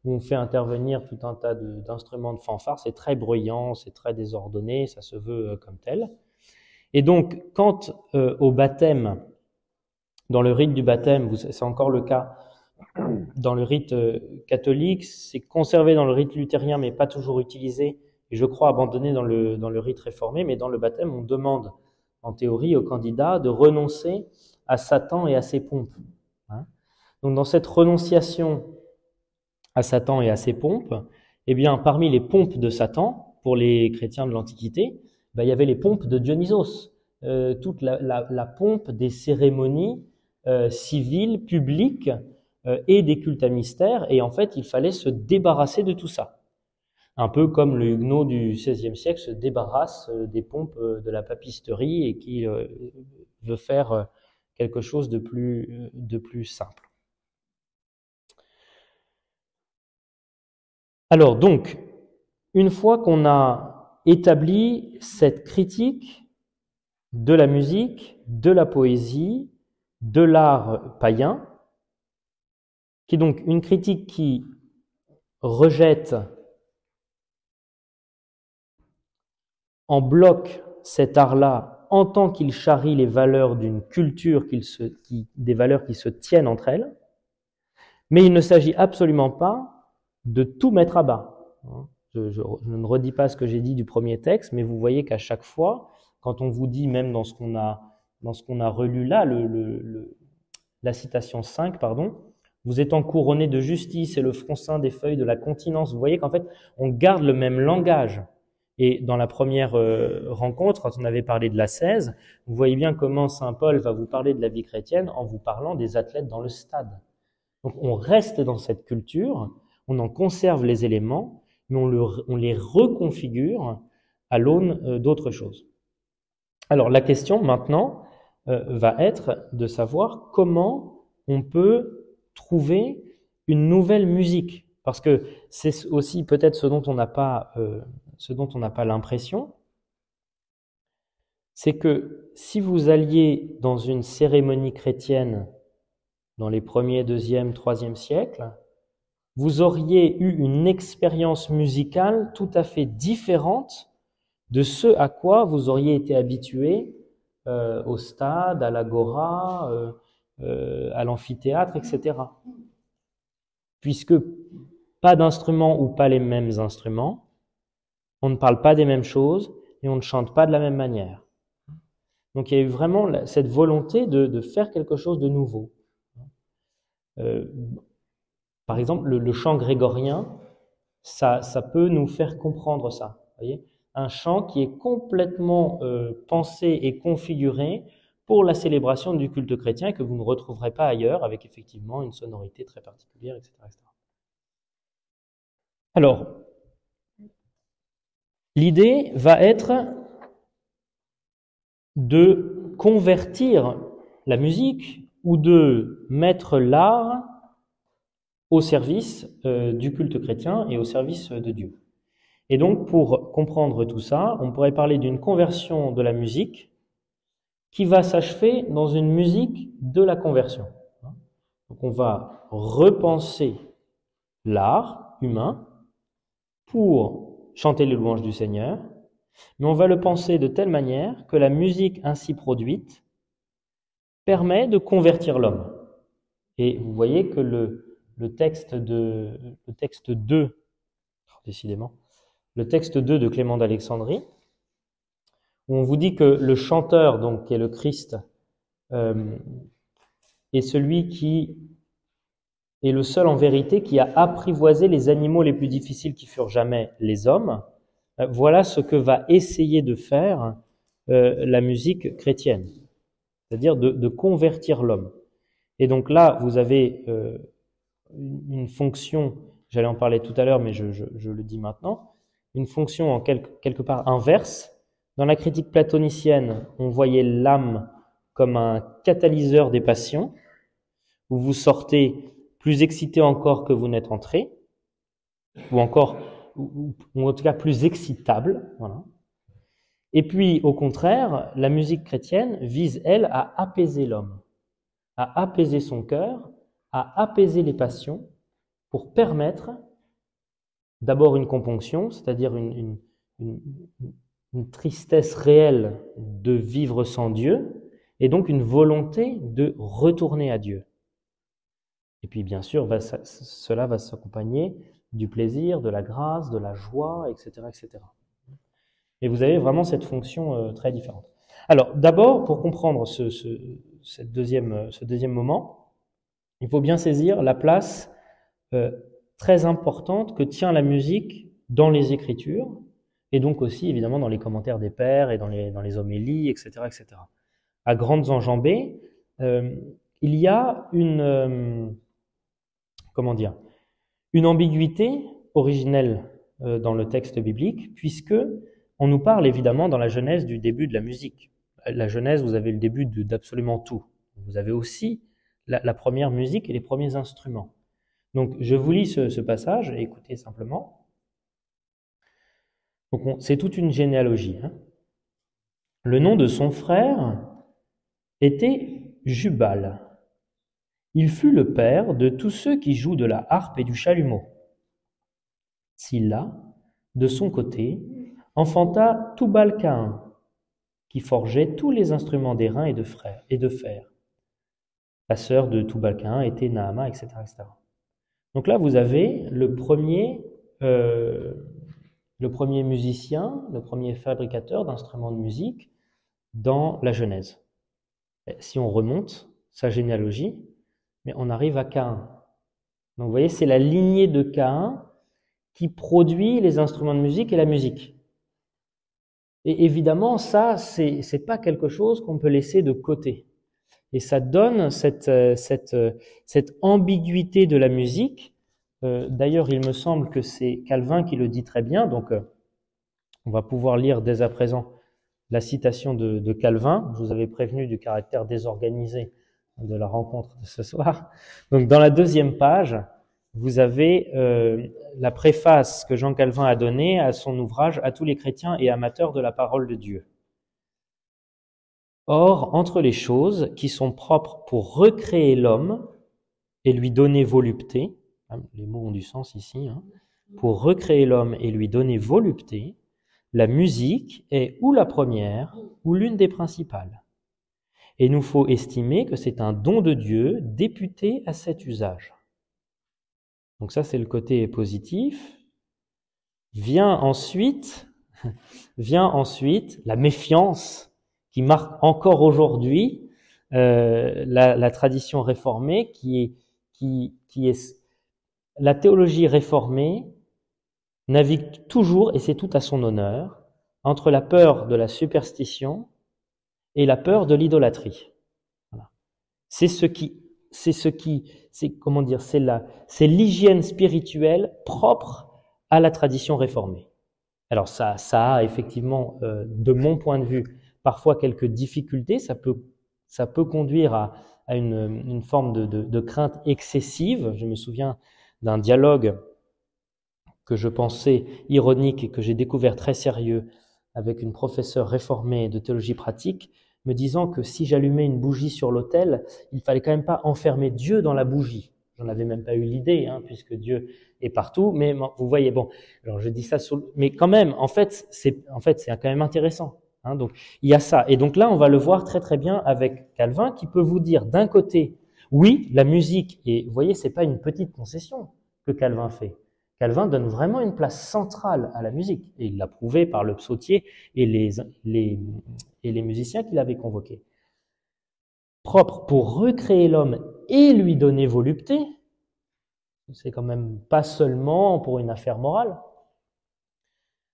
où on fait intervenir tout un tas d'instruments de fanfare. C'est très bruyant, c'est très désordonné, ça se veut comme tel. Et donc, quand au baptême, dans le rite du baptême, c'est encore le cas dans le rite catholique, c'est conservé dans le rite luthérien, mais pas toujours utilisé, et je crois abandonné dans le rite réformé, mais dans le baptême, on demande, en théorie, aux candidats de renoncer à Satan et à ses pompes. Donc, dans cette renonciation à Satan et à ses pompes, eh bien, parmi les pompes de Satan, pour les chrétiens de l'Antiquité, il y avait les pompes de Dionysos, toute la pompe des cérémonies civiles, publiques, et des cultes à mystère, et en fait, il fallait se débarrasser de tout ça. Un peu comme le huguenot du XVIe siècle se débarrasse des pompes de la papisterie et qui veut faire quelque chose de plus simple. Alors donc, une fois qu'on a établi cette critique de la musique, de la poésie, de l'art païen, qui est donc une critique qui rejette en bloc cet art-là en tant qu'il charrie les valeurs d'une culture, des valeurs qui se tiennent entre elles, mais il ne s'agit absolument pas de tout mettre à bas. Je ne redis pas ce que j'ai dit du premier texte, mais vous voyez qu'à chaque fois, quand on vous dit, même dans ce qu'on a relu là, la citation 5, vous étant couronné de justice et le front ceint des feuilles de la continence, vous voyez qu'en fait, on garde le même langage. Et dans la première rencontre, quand on avait parlé de l'ascèse, vous voyez bien comment saint Paul va vous parler de la vie chrétienne en vous parlant des athlètes dans le stade. Donc on reste dans cette culture, on en conserve les éléments, mais on les reconfigure à l'aune d'autres choses. Alors la question maintenant va être de savoir comment on peut trouver une nouvelle musique, parce que c'est aussi peut-être ce dont on n'a pas l'impression, c'est que si vous alliez dans une cérémonie chrétienne dans les 1er, 2e, 3e siècles, vous auriez eu une expérience musicale tout à fait différente de ce à quoi vous auriez été habitué au stade, à l'agora, à l'amphithéâtre, etc. Puisque pas d'instruments ou pas les mêmes instruments, on ne parle pas des mêmes choses et on ne chante pas de la même manière. Donc il y a eu vraiment cette volonté de faire quelque chose de nouveau. Par exemple, le chant grégorien, ça peut nous faire comprendre ça. Voyez, un chant qui est complètement pensé et configuré pour la célébration du culte chrétien et que vous ne retrouverez pas ailleurs, avec effectivement une sonorité très particulière, etc. etc. Alors, l'idée va être de convertir la musique ou de mettre l'art au service du culte chrétien et au service de Dieu. Et donc, pour comprendre tout ça, on pourrait parler d'une conversion de la musique qui va s'achever dans une musique de la conversion. Donc, on va repenser l'art humain pour chanter les louanges du Seigneur, mais on va le penser de telle manière que la musique ainsi produite permet de convertir l'homme. Et vous voyez que le texte 2, décidément, le texte 2 de Clément d'Alexandrie, où on vous dit que le chanteur, donc, qui est le Christ, est celui qui est le seul en vérité qui a apprivoisé les animaux les plus difficiles qui furent jamais les hommes. Voilà ce que va essayer de faire la musique chrétienne, c'est-à-dire de convertir l'homme. Et donc là, vous avez une fonction, j'allais en parler tout à l'heure, mais je le dis maintenant, une fonction en quelque part inverse. Dans la critique platonicienne, on voyait l'âme comme un catalyseur des passions, où vous sortez plus excité encore que vous n'êtes entré, ou en tout cas plus excitable. Voilà. Et puis, au contraire, la musique chrétienne vise, elle, à apaiser l'homme, à apaiser son cœur, à apaiser les passions, pour permettre d'abord une componction, c'est-à-dire une tristesse réelle de vivre sans Dieu, et donc une volonté de retourner à Dieu. Et puis bien sûr, cela va s'accompagner du plaisir, de la grâce, de la joie, etc., etc. Et vous avez vraiment cette fonction très différente. Alors d'abord, pour comprendre ce deuxième moment, il faut bien saisir la place très importante que tient la musique dans les Écritures, et donc aussi évidemment dans les commentaires des pères et dans les homélies, etc., etc. À grandes enjambées, il y a une ambiguïté originelle dans le texte biblique, puisque on nous parle évidemment dans la Genèse du début de la musique. La Genèse, vous avez le début d'absolument tout. Vous avez aussi la première musique et les premiers instruments. Donc je vous lis ce passage et écoutez simplement. Donc c'est toute une généalogie. Le nom de son frère était Jubal. Il fut le père de tous ceux qui jouent de la harpe et du chalumeau. Tsilla, de son côté, enfanta Tubal-Caïn, qui forgeait tous les instruments d'airain et de fer. La sœur de Tubal-Caïn était Naama, etc., etc. Donc là, vous avez le premier musicien, le premier fabricateur d'instruments de musique dans la Genèse. Si on remonte sa généalogie, mais on arrive à Caïn. Donc vous voyez, c'est la lignée de Caïn qui produit les instruments de musique et la musique. Et évidemment, ça, c'est pas quelque chose qu'on peut laisser de côté. Et ça donne cette ambiguïté de la musique. D'ailleurs, il me semble que c'est Calvin qui le dit très bien, donc on va pouvoir lire dès à présent la citation de Calvin. Je vous avais prévenu du caractère désorganisé de la rencontre de ce soir. Donc, dans la deuxième page, vous avez la préface que Jean Calvin a donnée à son ouvrage « À tous les chrétiens et amateurs de la parole de Dieu ». Or, entre les choses qui sont propres pour recréer l'homme et lui donner volupté, les mots ont du sens ici, pour recréer l'homme et lui donner volupté, la musique est ou la première ou l'une des principales. Et il nous faut estimer que c'est un don de Dieu député à cet usage. Donc ça, c'est le côté positif. Vient ensuite la méfiance qui marque encore aujourd'hui la tradition réformée, qui est la théologie réformée navigue toujours, et c'est tout à son honneur, entre la peur de la superstition et la peur de l'idolâtrie. Voilà. Comment dire, c'est l'hygiène spirituelle propre à la tradition réformée. Alors ça a effectivement, de mon point de vue, parfois quelques difficultés. Ça peut conduire à une forme de crainte excessive. Je me souviens d'un dialogue que je pensais ironique et que j'ai découvert très sérieux avec une professeure réformée de théologie pratique, me disant que si j'allumais une bougie sur l'autel, il fallait quand même pas enfermer Dieu dans la bougie. J'en avais même pas eu l'idée, puisque Dieu est partout. Mais vous voyez, bon, alors je dis ça, mais quand même, en fait, c'est quand même intéressant. Donc il y a ça. Et donc là, on va le voir très très bien avec Calvin, qui peut vous dire d'un côté, oui, la musique. Et vous voyez, c'est pas une petite concession que Calvin fait. Calvin donne vraiment une place centrale à la musique. Et il l'a prouvé par le psautier et les musiciens qu'il avait convoqués. Propre pour recréer l'homme et lui donner volupté, c'est quand même pas seulement pour une affaire morale.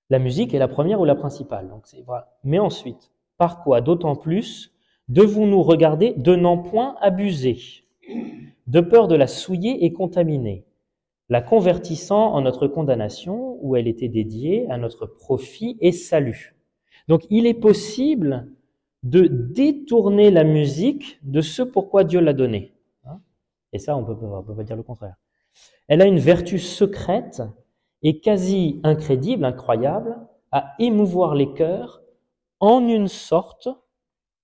La musique est la première ou la principale. Donc voilà. Mais ensuite, par quoi d'autant plus devons-nous regarder de n'en point abuser, de peur de la souiller et contaminer, la convertissant en notre condamnation, où elle était dédiée à notre profit et salut. Donc il est possible de détourner la musique de ce pourquoi Dieu l'a donnée. Et ça, on peut pas dire le contraire. Elle a une vertu secrète et quasi incrédible, incroyable, à émouvoir les cœurs en une sorte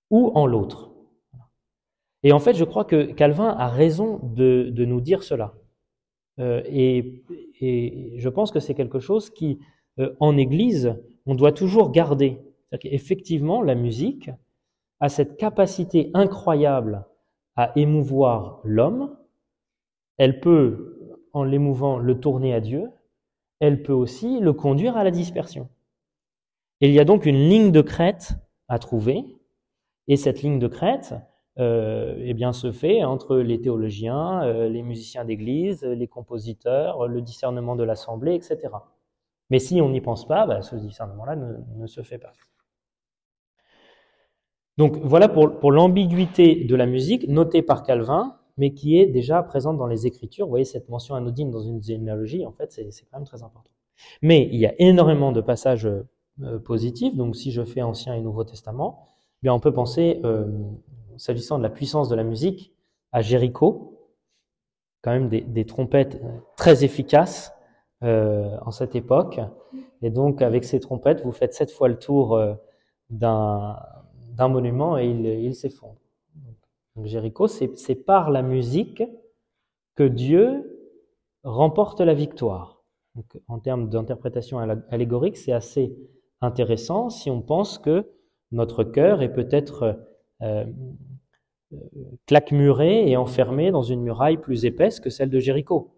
ou en l'autre. Et en fait, je crois que Calvin a raison de nous dire cela. Et je pense que c'est quelque chose qui, en Église, on doit toujours garder. C'est-à-dire qu'effectivement, la musique a cette capacité incroyable à émouvoir l'homme. Elle peut, en l'émouvant, le tourner à Dieu. Elle peut aussi le conduire à la dispersion. Et il y a donc une ligne de crête à trouver. Et cette ligne de crête, se fait entre les théologiens, les musiciens d'église, les compositeurs, le discernement de l'assemblée, etc. Mais si on n'y pense pas, ce discernement-là ne se fait pas. Donc voilà pour l'ambiguïté de la musique, notée par Calvin, mais qui est déjà présente dans les Écritures. Vous voyez cette mention anodine dans une généalogie, en fait, c'est quand même très important. Mais il y a énormément de passages positifs. Donc si je fais Ancien et Nouveau Testament, bien on peut penser, s'agissant de la puissance de la musique, à Jéricho, quand même des trompettes très efficaces en cette époque. Et donc avec ces trompettes, vous faites 7 fois le tour d'un monument et il s'effondre. Donc Jéricho, c'est par la musique que Dieu remporte la victoire. Donc, en termes d'interprétation allégorique, c'est assez intéressant si on pense que notre cœur est peut-être claquemuré et enfermé dans une muraille plus épaisse que celle de Jéricho.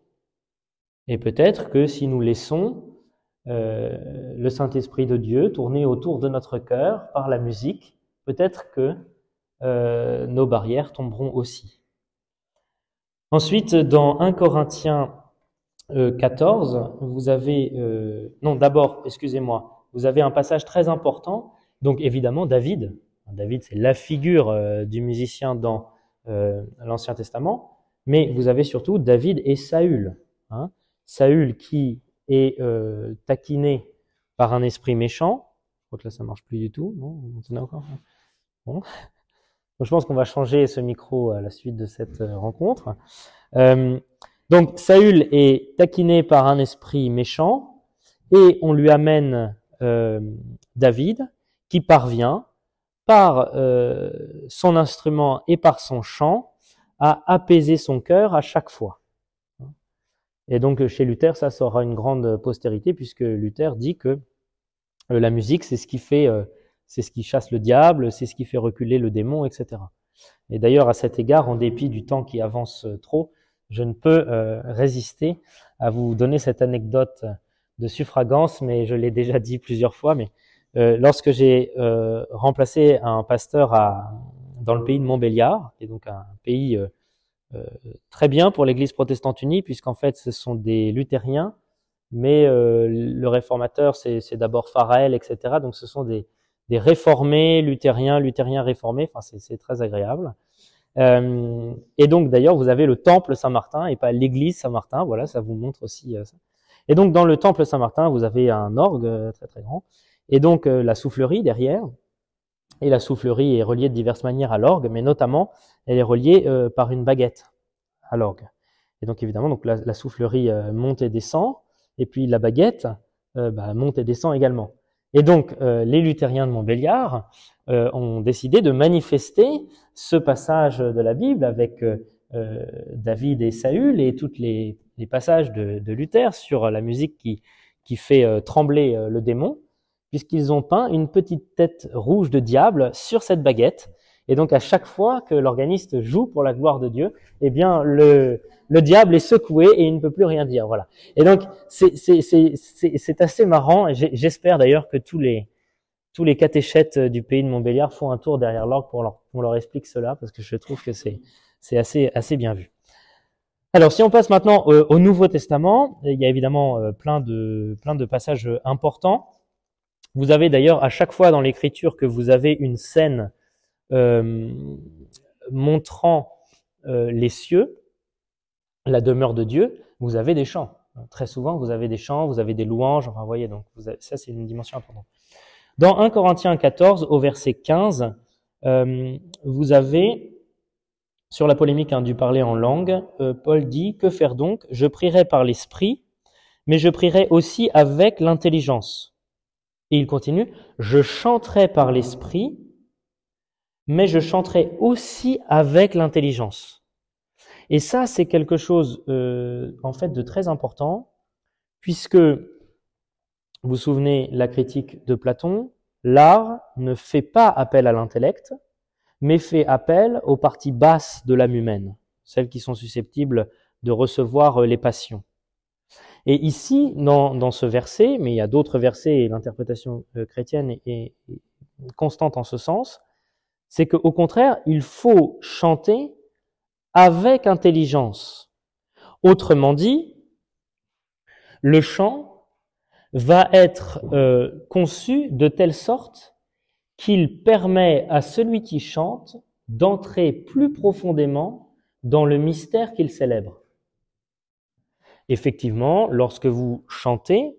Et peut-être que si nous laissons le Saint-Esprit de Dieu tourner autour de notre cœur par la musique, peut-être que nos barrières tomberont aussi. Ensuite, dans 1 Corinthiens 14, vous avez... vous avez un passage très important. Donc évidemment, David, c'est la figure du musicien dans l'Ancien Testament, mais vous avez surtout David et Saül. Saül qui est taquiné par un esprit méchant. Je crois que là ça marche plus du tout. Non, on en a encore. Bon. Donc, je pense qu'on va changer ce micro à la suite de cette rencontre. Donc Saül est taquiné par un esprit méchant et on lui amène David qui parvient par son instrument et par son chant à apaiser son cœur à chaque fois. Et donc chez Luther, ça aura une grande postérité puisque Luther dit que la musique, c'est ce qui fait, c'est ce qui chasse le diable, c'est ce qui fait reculer le démon, etc. Et d'ailleurs, à cet égard, en dépit du temps qui avance trop, je ne peux résister à vous donner cette anecdote de suffragance, mais je l'ai déjà dit plusieurs fois. Mais lorsque j'ai remplacé un pasteur dans le pays de Montbéliard, qui est donc un pays très bien pour l'Église protestante unie, puisqu'en fait, ce sont des luthériens mais le réformateur, c'est d'abord Farel, etc. Donc ce sont des réformés, luthériens réformés, enfin c'est très agréable. Et donc d'ailleurs, vous avez le temple Saint-Martin et pas l'église Saint-Martin, voilà, ça vous montre aussi ça. Et donc dans le temple Saint-Martin, vous avez un orgue très très grand, et donc la soufflerie derrière, et la soufflerie est reliée de diverses manières à l'orgue, mais notamment, elle est reliée par une baguette à l'orgue. Et donc évidemment, donc la soufflerie monte et descend, et puis la baguette monte et descend également. Et donc les luthériens de Montbéliard ont décidé de manifester ce passage de la Bible avec David et Saül et tous les passages de Luther sur la musique qui fait trembler le démon, puisqu'ils ont peint une petite tête rouge de diable sur cette baguette. Et donc à chaque fois que l'organiste joue pour la gloire de Dieu, eh bien le diable est secoué et il ne peut plus rien dire. Voilà. Et donc c'est assez marrant. J'espère d'ailleurs que tous les catéchètes du pays de Montbéliard font un tour derrière l'orgue pour leur expliquer cela, parce que je trouve que c'est assez bien vu. Alors, si on passe maintenant au Nouveau Testament, il y a évidemment plein de passages importants. Vous avez d'ailleurs à chaque fois dans l'Écriture que vous avez une scène montrant les cieux, la demeure de Dieu, vous avez des chants. Très souvent, vous avez des chants, vous avez des louanges, enfin, vous voyez, donc ça c'est une dimension importante. Dans 1 Corinthiens 14, au verset 15, vous avez, sur la polémique du parler en langue, Paul dit « Que faire donc ? Je prierai par l'esprit, mais je prierai aussi avec l'intelligence. » Et il continue « Je chanterai par l'esprit, mais je chanterai aussi avec l'intelligence. » Et ça, c'est quelque chose en fait de très important, puisque vous vous souvenez la critique de Platon, l'art ne fait pas appel à l'intellect, mais fait appel aux parties basses de l'âme humaine, celles qui sont susceptibles de recevoir les passions. Et ici, dans ce verset, mais il y a d'autres versets et l'interprétation chrétienne est constante en ce sens, c'est qu'au contraire, il faut chanter avec intelligence. Autrement dit, le chant va être conçu de telle sorte qu'il permet à celui qui chante d'entrer plus profondément dans le mystère qu'il célèbre. Effectivement, lorsque vous chantez,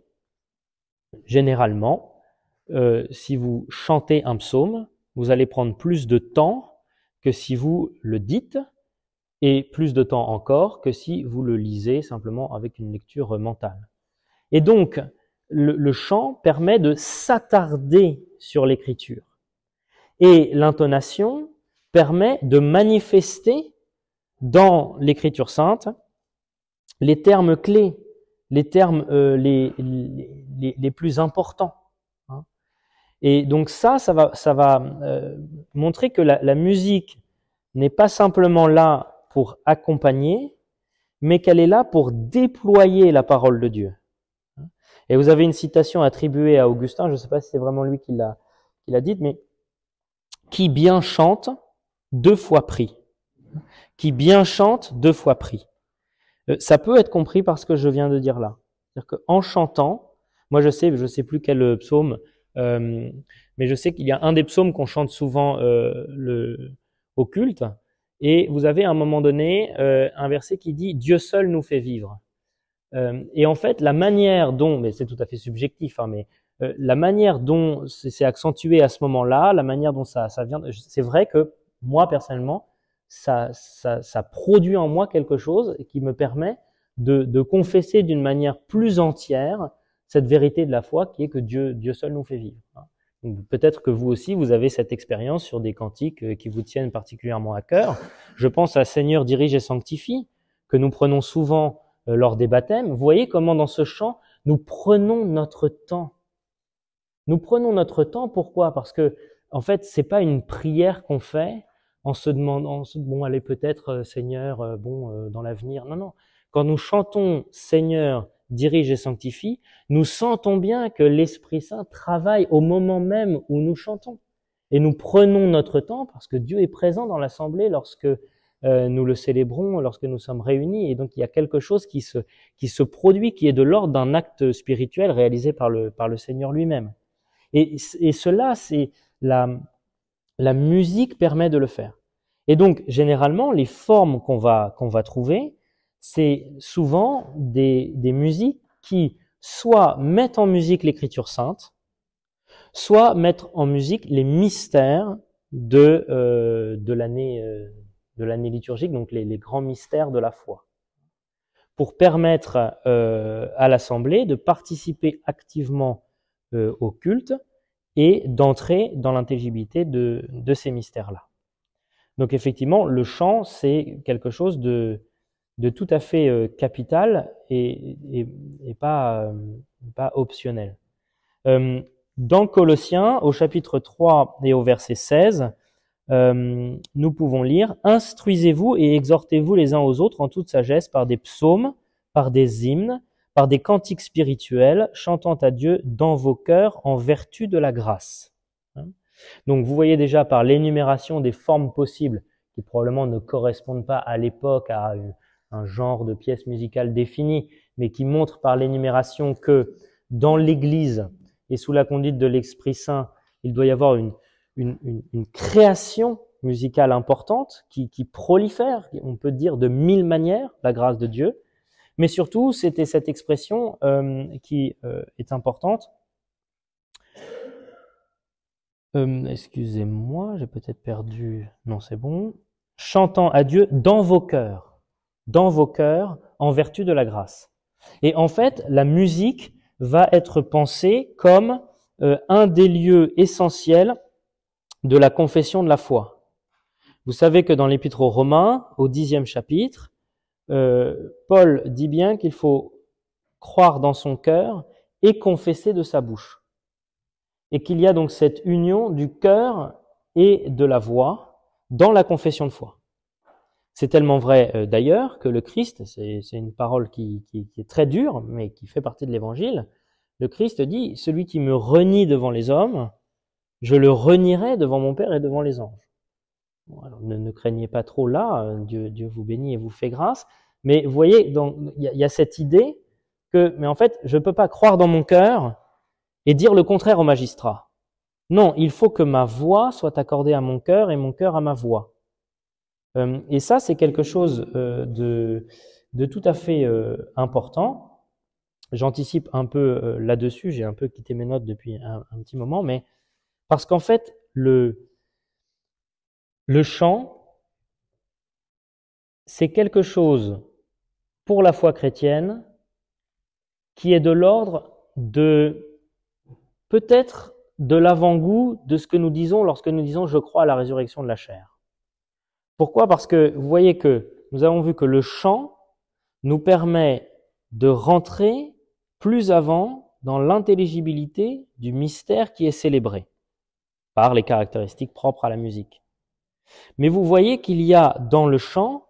généralement, si vous chantez un psaume, vous allez prendre plus de temps que si vous le dites, et plus de temps encore que si vous le lisez simplement avec une lecture mentale. Et donc, le chant permet de s'attarder sur l'écriture. Et l'intonation permet de manifester dans l'écriture sainte les termes clés, les termes les plus importants. Et donc ça va montrer que la musique n'est pas simplement là pour accompagner, mais qu'elle est là pour déployer la parole de Dieu. Et vous avez une citation attribuée à Augustin, je ne sais pas si c'est vraiment lui qui l'a dite, mais qui bien chante, 2 fois prie. Qui bien chante, 2 fois prie. Ça peut être compris par ce que je viens de dire là. C'est-à-dire qu'en chantant, moi je sais plus quel psaume, mais je sais qu'il y a un des psaumes qu'on chante souvent au culte, et vous avez à un moment donné un verset qui dit « Dieu seul nous fait vivre ». Et en fait, la manière dont, mais c'est tout à fait subjectif, mais la manière dont c'est accentué à ce moment-là, la manière dont ça vient, c'est vrai que moi personnellement, ça produit en moi quelque chose qui me permet de confesser d'une manière plus entière cette vérité de la foi qui est que Dieu seul nous fait vivre. Donc, peut-être que vous aussi, vous avez cette expérience sur des cantiques qui vous tiennent particulièrement à cœur. Je pense à Seigneur, dirige et sanctifie, que nous prenons souvent lors des baptêmes. Vous voyez comment dans ce chant, nous prenons notre temps. Nous prenons notre temps, pourquoi ? Parce que, en fait, c'est pas une prière qu'on fait en se demandant, bon, allez, peut-être, Seigneur, dans l'avenir. Non, non. Quand nous chantons Seigneur, dirige et sanctifie, nous sentons bien que l'Esprit Saint travaille au moment même où nous chantons. Et nous prenons notre temps parce que Dieu est présent dans l'assemblée lorsque nous le célébrons lorsque nous sommes réunis. Et donc, il y a quelque chose qui se produit, qui est de l'ordre d'un acte spirituel réalisé par le Seigneur lui-même. Et cela, c'est la musique permet de le faire. Et donc, généralement, les formes qu'on va trouver, c'est souvent des musiques qui soit mettent en musique l'écriture sainte, soit mettre en musique les mystères de l'année liturgique, donc les grands mystères de la foi, pour permettre à l'Assemblée de participer activement au culte et d'entrer dans l'intelligibilité de ces mystères-là. Donc effectivement, le chant, c'est quelque chose de tout à fait capital et pas optionnel. Dans Colossiens, au chapitre 3 et au verset 16, nous pouvons lire « Instruisez-vous et exhortez-vous les uns aux autres en toute sagesse par des psaumes, par des hymnes, par des cantiques spirituels, chantant à Dieu dans vos cœurs en vertu de la grâce. » Donc vous voyez déjà par l'énumération des formes possibles, qui probablement ne correspondent pas à l'époque à un genre de pièce musicale définie, mais qui montrent par l'énumération que dans l'Église et sous la conduite de l'Esprit Saint, il doit y avoir une création musicale importante qui prolifère, on peut dire de 1000 manières, la grâce de Dieu. Mais surtout, c'était cette expression qui est importante. Excusez-moi, j'ai peut-être perdu... Non, c'est bon. Chantant à Dieu dans vos cœurs, en vertu de la grâce. Et en fait, la musique va être pensée comme un des lieux essentiels de la confession de la foi. Vous savez que dans l'Épître aux Romains, au 10e chapitre, Paul dit bien qu'il faut croire dans son cœur et confesser de sa bouche. Et qu'il y a donc cette union du cœur et de la voix dans la confession de foi. C'est tellement vrai d'ailleurs que le Christ, c'est une parole qui est très dure, mais qui fait partie de l'Évangile, le Christ dit « Celui qui me renie devant les hommes, je le renierai devant mon Père et devant les anges. » Bon, alors ne craignez pas trop là, Dieu vous bénit et vous fait grâce, mais vous voyez, il y a cette idée que, mais en fait, je ne peux pas croire dans mon cœur et dire le contraire au magistrat. Non, il faut que ma voix soit accordée à mon cœur et mon cœur à ma voix. Et ça, c'est quelque chose de tout à fait important. J'anticipe un peu là-dessus, j'ai un peu quitté mes notes depuis un petit moment, mais parce qu'en fait, le chant, c'est quelque chose pour la foi chrétienne qui est de l'ordre de peut-être de l'avant-goût de ce que nous disons lorsque nous disons « je crois à la résurrection de la chair ». Pourquoi ? Parce que vous voyez que nous avons vu que le chant nous permet de rentrer plus avant dans l'intelligibilité du mystère qui est célébré par les caractéristiques propres à la musique. Mais vous voyez qu'il y a dans le chant,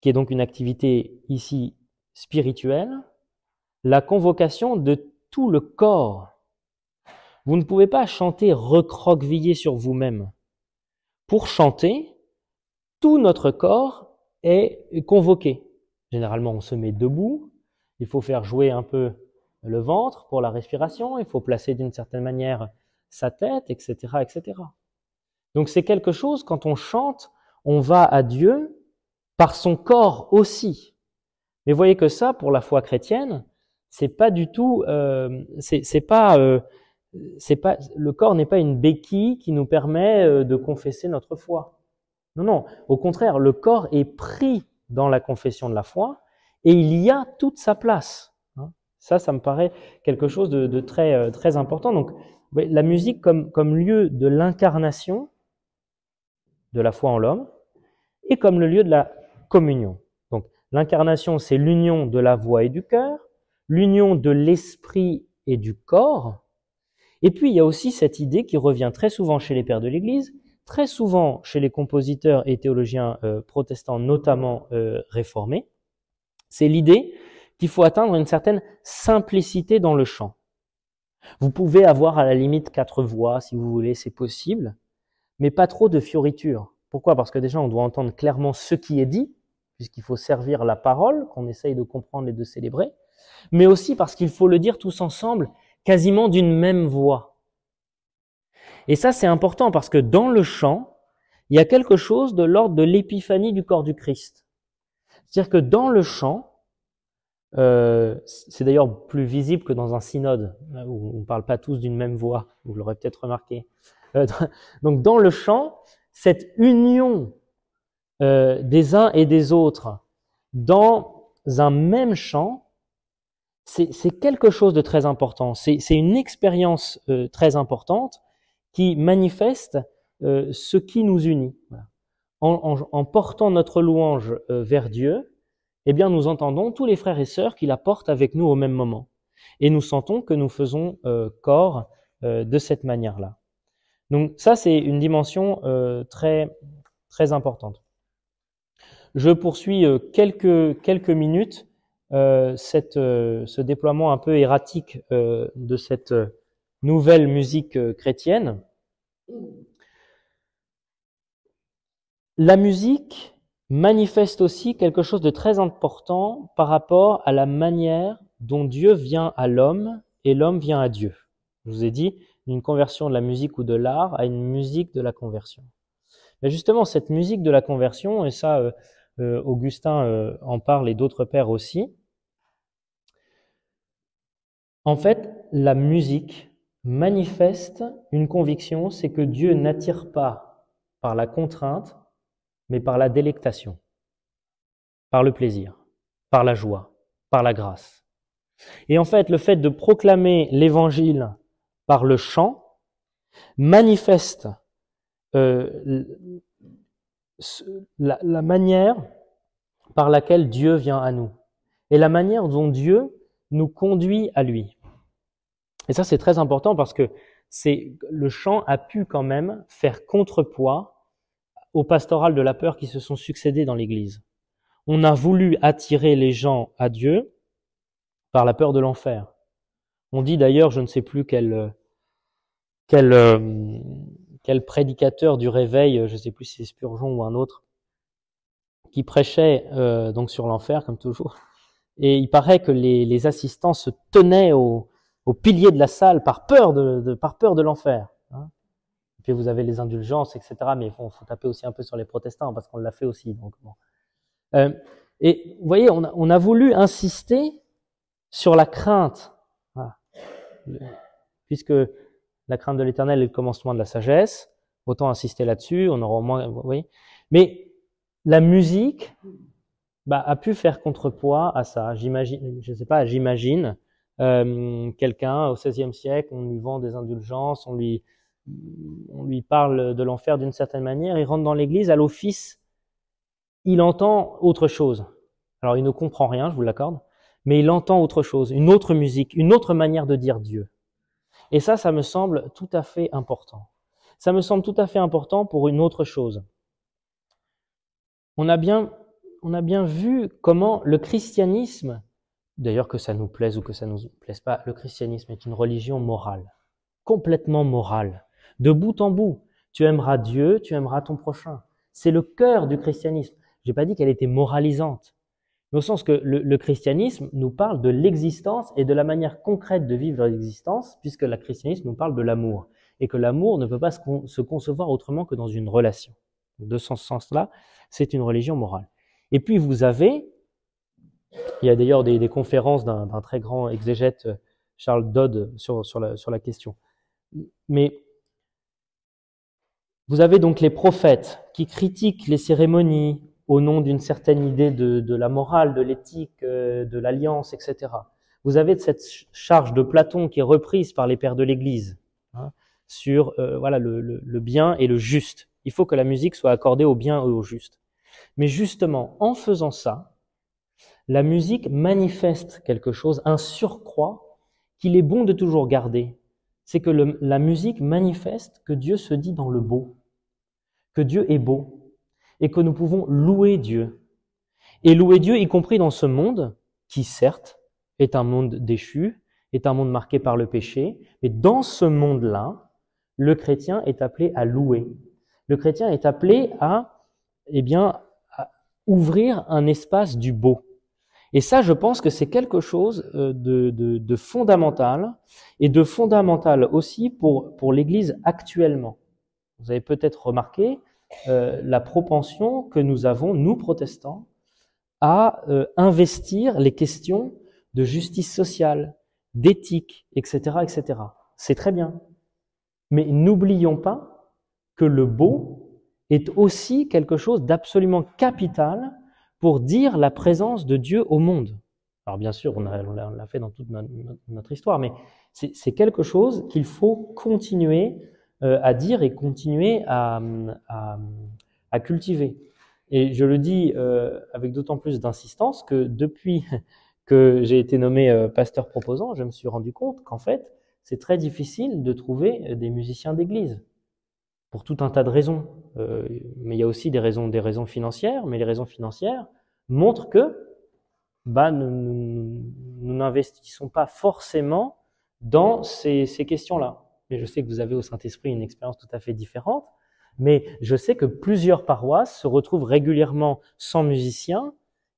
qui est donc une activité ici spirituelle, la convocation de tout le corps. Vous ne pouvez pas chanter recroquevillé sur vous-même. Pour chanter, tout notre corps est convoqué. Généralement, on se met debout, il faut faire jouer un peu le ventre pour la respiration, il faut placer d'une certaine manière sa tête, etc., etc. Donc c'est quelque chose, quand on chante, on va à Dieu par son corps aussi. Mais vous voyez que ça, pour la foi chrétienne, c'est pas du tout, le corps n'est pas une béquille qui nous permet de confesser notre foi. Non, non. Au contraire, le corps est pris dans la confession de la foi et il y a toute sa place. Ça me paraît quelque chose de très, très important. Donc, la musique comme lieu de l'incarnation de la foi en l'homme et comme le lieu de la communion. Donc, l'incarnation, c'est l'union de la voix et du cœur, l'union de l'esprit et du corps. Et puis, il y a aussi cette idée qui revient très souvent chez les pères de l'Église, très souvent chez les compositeurs et théologiens protestants, notamment réformés. C'est l'idée qu'il faut atteindre une certaine simplicité dans le chant. Vous pouvez avoir à la limite 4 voix, si vous voulez, c'est possible, mais pas trop de fioritures. Pourquoi? Parce que déjà, on doit entendre clairement ce qui est dit, puisqu'il faut servir la parole, qu'on essaye de comprendre et de célébrer, mais aussi parce qu'il faut le dire tous ensemble, quasiment d'une même voix. Et ça, c'est important parce que dans le chant, il y a quelque chose de l'ordre de l'épiphanie du corps du Christ. C'est-à-dire que dans le chant, c'est d'ailleurs plus visible que dans un synode, où on ne parle pas tous d'une même voix, vous l'aurez peut-être remarqué. Donc dans le chant, cette union des uns et des autres dans un même chant, c'est quelque chose de très important. C'est une expérience très importante qui manifeste ce qui nous unit. Voilà. En portant notre louange vers Dieu, eh bien, nous entendons tous les frères et sœurs qui la portent avec nous au même moment. Et nous sentons que nous faisons corps de cette manière-là. Donc ça, c'est une dimension très, très importante. Je poursuis quelques minutes ce déploiement un peu erratique de cette nouvelle musique chrétienne. La musique manifeste aussi quelque chose de très important par rapport à la manière dont Dieu vient à l'homme et l'homme vient à Dieu. Je vous ai dit, une conversion de la musique ou de l'art à une musique de la conversion. Mais justement, cette musique de la conversion, et ça, Augustin en parle et d'autres pères aussi, en fait, la musique manifeste une conviction, c'est que Dieu n'attire pas par la contrainte, mais par la délectation, par le plaisir, par la joie, par la grâce. Et en fait, le fait de proclamer l'évangile par le chant manifeste la manière par laquelle Dieu vient à nous et la manière dont Dieu nous conduit à lui. Et ça, c'est très important parce que le chant a pu quand même faire contrepoids aux pastorales de la peur qui se sont succédées dans l'Église. On a voulu attirer les gens à Dieu par la peur de l'enfer. On dit d'ailleurs, je ne sais plus quel prédicateur du réveil, je ne sais plus si c'est Spurgeon ou un autre, qui prêchait donc sur l'enfer, comme toujours. Et il paraît que les assistants se tenaient au pilier de la salle par peur de l'enfer. Hein. Et puis vous avez les indulgences, etc. Mais il faut taper aussi un peu sur les protestants parce qu'on l'a fait aussi. Donc bon. Et vous voyez, on a voulu insister sur la crainte, voilà. Puisque la crainte de l'Éternel est le commencement de la sagesse. Autant insister là-dessus. On aura au moins, vous voyez. Mais la musique a pu faire contrepoids à ça. J'imagine quelqu'un au XVIe siècle, on lui vend des indulgences, on lui parle de l'enfer d'une certaine manière, il rentre dans l'église, à l'office, il entend autre chose. Alors il ne comprend rien, je vous l'accorde, mais il entend autre chose, une autre musique, une autre manière de dire Dieu. Et ça me semble tout à fait important. Ça me semble tout à fait important pour une autre chose. On a bien vu comment le christianisme, d'ailleurs que ça nous plaise ou que ça nous plaise pas, le christianisme est une religion morale, complètement morale, de bout en bout. Tu aimeras Dieu, tu aimeras ton prochain. C'est le cœur du christianisme. J'ai pas dit qu'elle était moralisante, mais au sens que le christianisme nous parle de l'existence et de la manière concrète de vivre l'existence, puisque le christianisme nous parle de l'amour, et que l'amour ne peut pas se concevoir autrement que dans une relation. De ce sens-là, c'est une religion morale. Et puis il y a d'ailleurs des conférences d'un très grand exégète, Charles Dodd, sur la question. Mais vous avez donc les prophètes qui critiquent les cérémonies au nom d'une certaine idée de la morale, de l'éthique, de l'alliance, etc. Vous avez cette charge de Platon qui est reprise par les pères de l'Église, hein, sur le bien et le juste. Il faut que la musique soit accordée au bien et au juste. Mais justement, en faisant ça, la musique manifeste quelque chose, un surcroît qu'il est bon de toujours garder. C'est que la musique manifeste que Dieu se dit dans le beau, que Dieu est beau, et que nous pouvons louer Dieu. Et louer Dieu, y compris dans ce monde, qui certes est un monde déchu, est un monde marqué par le péché, mais dans ce monde-là, le chrétien est appelé à louer. Le chrétien est appelé à, eh bien, à ouvrir un espace du beau. Et ça, je pense que c'est quelque chose de fondamental, et de fondamental aussi pour l'Église actuellement. Vous avez peut-être remarqué la propension que nous avons, nous protestants, à investir les questions de justice sociale, d'éthique, etc., etc. C'est très bien. Mais n'oublions pas que le beau est aussi quelque chose d'absolument capital pour dire la présence de Dieu au monde. Alors bien sûr, on l'a fait dans toute notre histoire, mais c'est quelque chose qu'il faut continuer à dire et continuer à cultiver. Et je le dis avec d'autant plus d'insistance que depuis que j'ai été nommé pasteur proposant, je me suis rendu compte qu'en fait, c'est très difficile de trouver des musiciens d'église, pour tout un tas de raisons. Mais il y a aussi des raisons financières, mais les raisons financières montrent que nous n'investissons pas forcément dans ces questions-là. Mais je sais que vous avez au Saint-Esprit une expérience tout à fait différente, mais je sais que plusieurs paroisses se retrouvent régulièrement sans musiciens,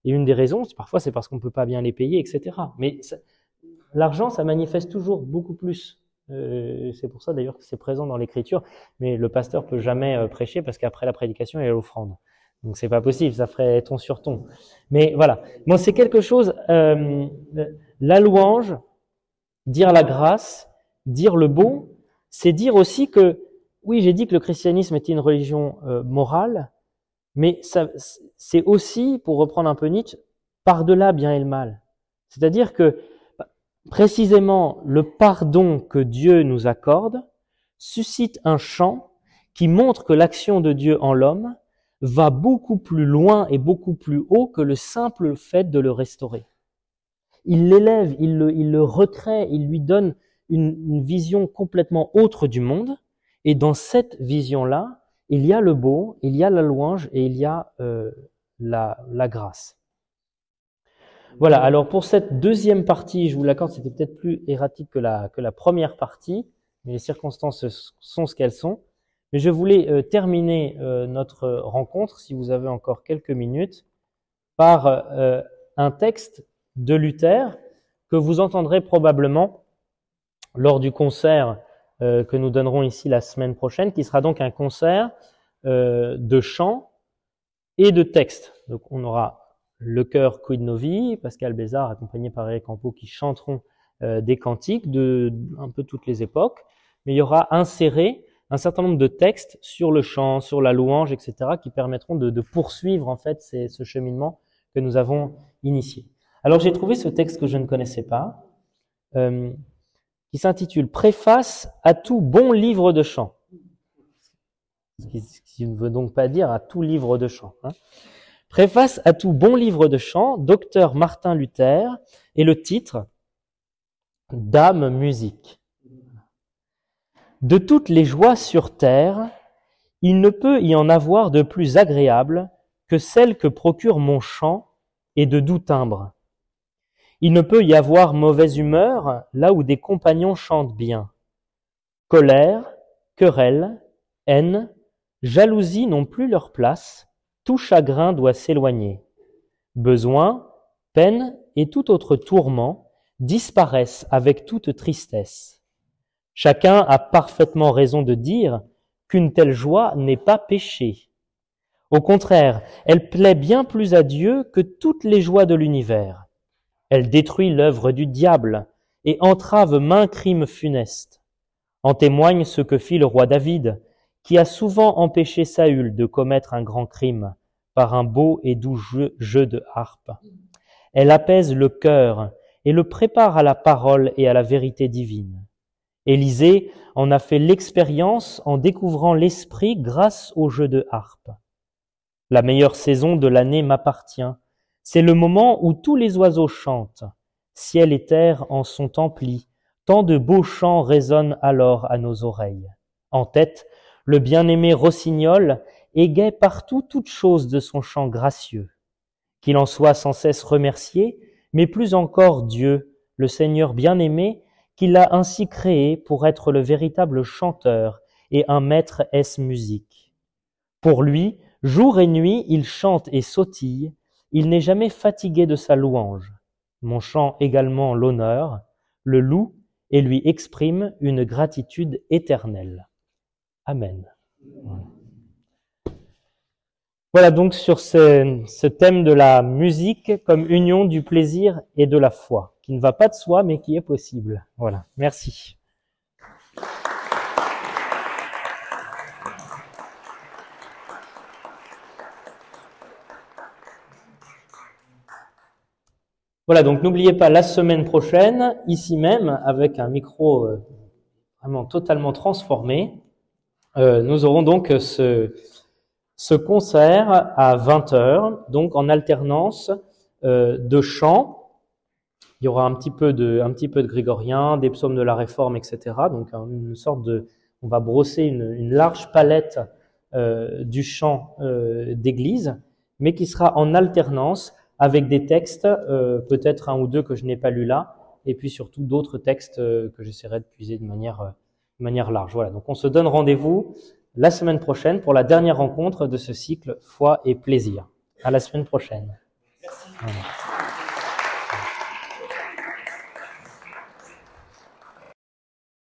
et une des raisons, parfois c'est parce qu'on ne peut pas bien les payer, etc. Mais l'argent, ça manifeste toujours beaucoup plus. C'est pour ça d'ailleurs que c'est présent dans l'Écriture, mais le pasteur peut jamais prêcher parce qu'après la prédication, il y a l'offrande. Donc c'est pas possible, ça ferait ton sur ton. Mais voilà, bon, c'est quelque chose, la louange, dire la grâce, dire le beau, c'est dire aussi que, oui, j'ai dit que le christianisme était une religion morale, mais c'est aussi, pour reprendre un peu Nietzsche, par-delà bien et le mal. C'est-à-dire que précisément le pardon que Dieu nous accorde suscite un chant qui montre que l'action de Dieu en l'homme va beaucoup plus loin et beaucoup plus haut que le simple fait de le restaurer. Il l'élève, il le recrée, il lui donne une vision complètement autre du monde, et dans cette vision-là, il y a le beau, il y a la louange et il y a la grâce. Voilà, alors pour cette deuxième partie, je vous l'accorde, c'était peut-être plus erratique que la première partie, mais les circonstances sont ce qu'elles sont. Mais je voulais terminer notre rencontre, si vous avez encore quelques minutes, par un texte de Luther que vous entendrez probablement lors du concert que nous donnerons ici la semaine prochaine, qui sera donc un concert de chant et de texte. Donc on aura le chœur Quid Novi, Pascal Bézard accompagné par Eric Campeau qui chanteront des cantiques de un peu toutes les époques, mais il y aura inséré un certain nombre de textes sur le chant, sur la louange, etc., qui permettront de poursuivre en fait ce cheminement que nous avons initié. Alors j'ai trouvé ce texte que je ne connaissais pas, qui s'intitule « Préface à tout bon livre de chant ». Ce qui ne veut donc pas dire à tout livre de chant. Hein. Préface à tout bon livre de chant, Docteur Martin Luther, et le titre « Dame musique ». De toutes les joies sur terre, il ne peut y en avoir de plus agréable que celle que procure mon chant et de doux timbres. Il ne peut y avoir mauvaise humeur là où des compagnons chantent bien. Colère, querelle, haine, jalousie n'ont plus leur place, tout chagrin doit s'éloigner. Besoin, peine et tout autre tourment disparaissent avec toute tristesse. Chacun a parfaitement raison de dire qu'une telle joie n'est pas péché. Au contraire, elle plaît bien plus à Dieu que toutes les joies de l'univers. Elle détruit l'œuvre du diable et entrave maints crimes funestes. En témoigne ce que fit le roi David, qui a souvent empêché Saül de commettre un grand crime par un beau et doux jeu de harpe. Elle apaise le cœur et le prépare à la parole et à la vérité divine. Élisée en a fait l'expérience en découvrant l'esprit grâce au jeu de harpe. La meilleure saison de l'année m'appartient. C'est le moment où tous les oiseaux chantent. Ciel et terre en sont emplis. Tant de beaux chants résonnent alors à nos oreilles. En tête, le bien-aimé rossignol égaie partout toute chose de son chant gracieux. Qu'il en soit sans cesse remercié, mais plus encore Dieu, le Seigneur bien-aimé, qui l'a ainsi créé pour être le véritable chanteur et un maître ès musique. Pour lui, jour et nuit, il chante et sautille, il n'est jamais fatigué de sa louange. Mon chant également l'honneur, le loue et lui exprime une gratitude éternelle. Amen. Voilà donc sur ce thème de la musique comme union du plaisir et de la foi, qui ne va pas de soi, mais qui est possible. Voilà, merci. Voilà, donc n'oubliez pas, la semaine prochaine, ici même, avec un micro vraiment totalement transformé, nous aurons donc ce concert à 20h, donc en alternance de chants. Il y aura un petit peu de grégorien, des psaumes de la Réforme, etc. Donc une sorte on va brosser une large palette du chant d'église, mais qui sera en alternance avec des textes, peut-être un ou deux que je n'ai pas lus là, et puis surtout d'autres textes que j'essaierai de puiser de manière large. Voilà. Donc on se donne rendez-vous la semaine prochaine pour la dernière rencontre de ce cycle Foi et plaisir. À la semaine prochaine. Merci. Voilà.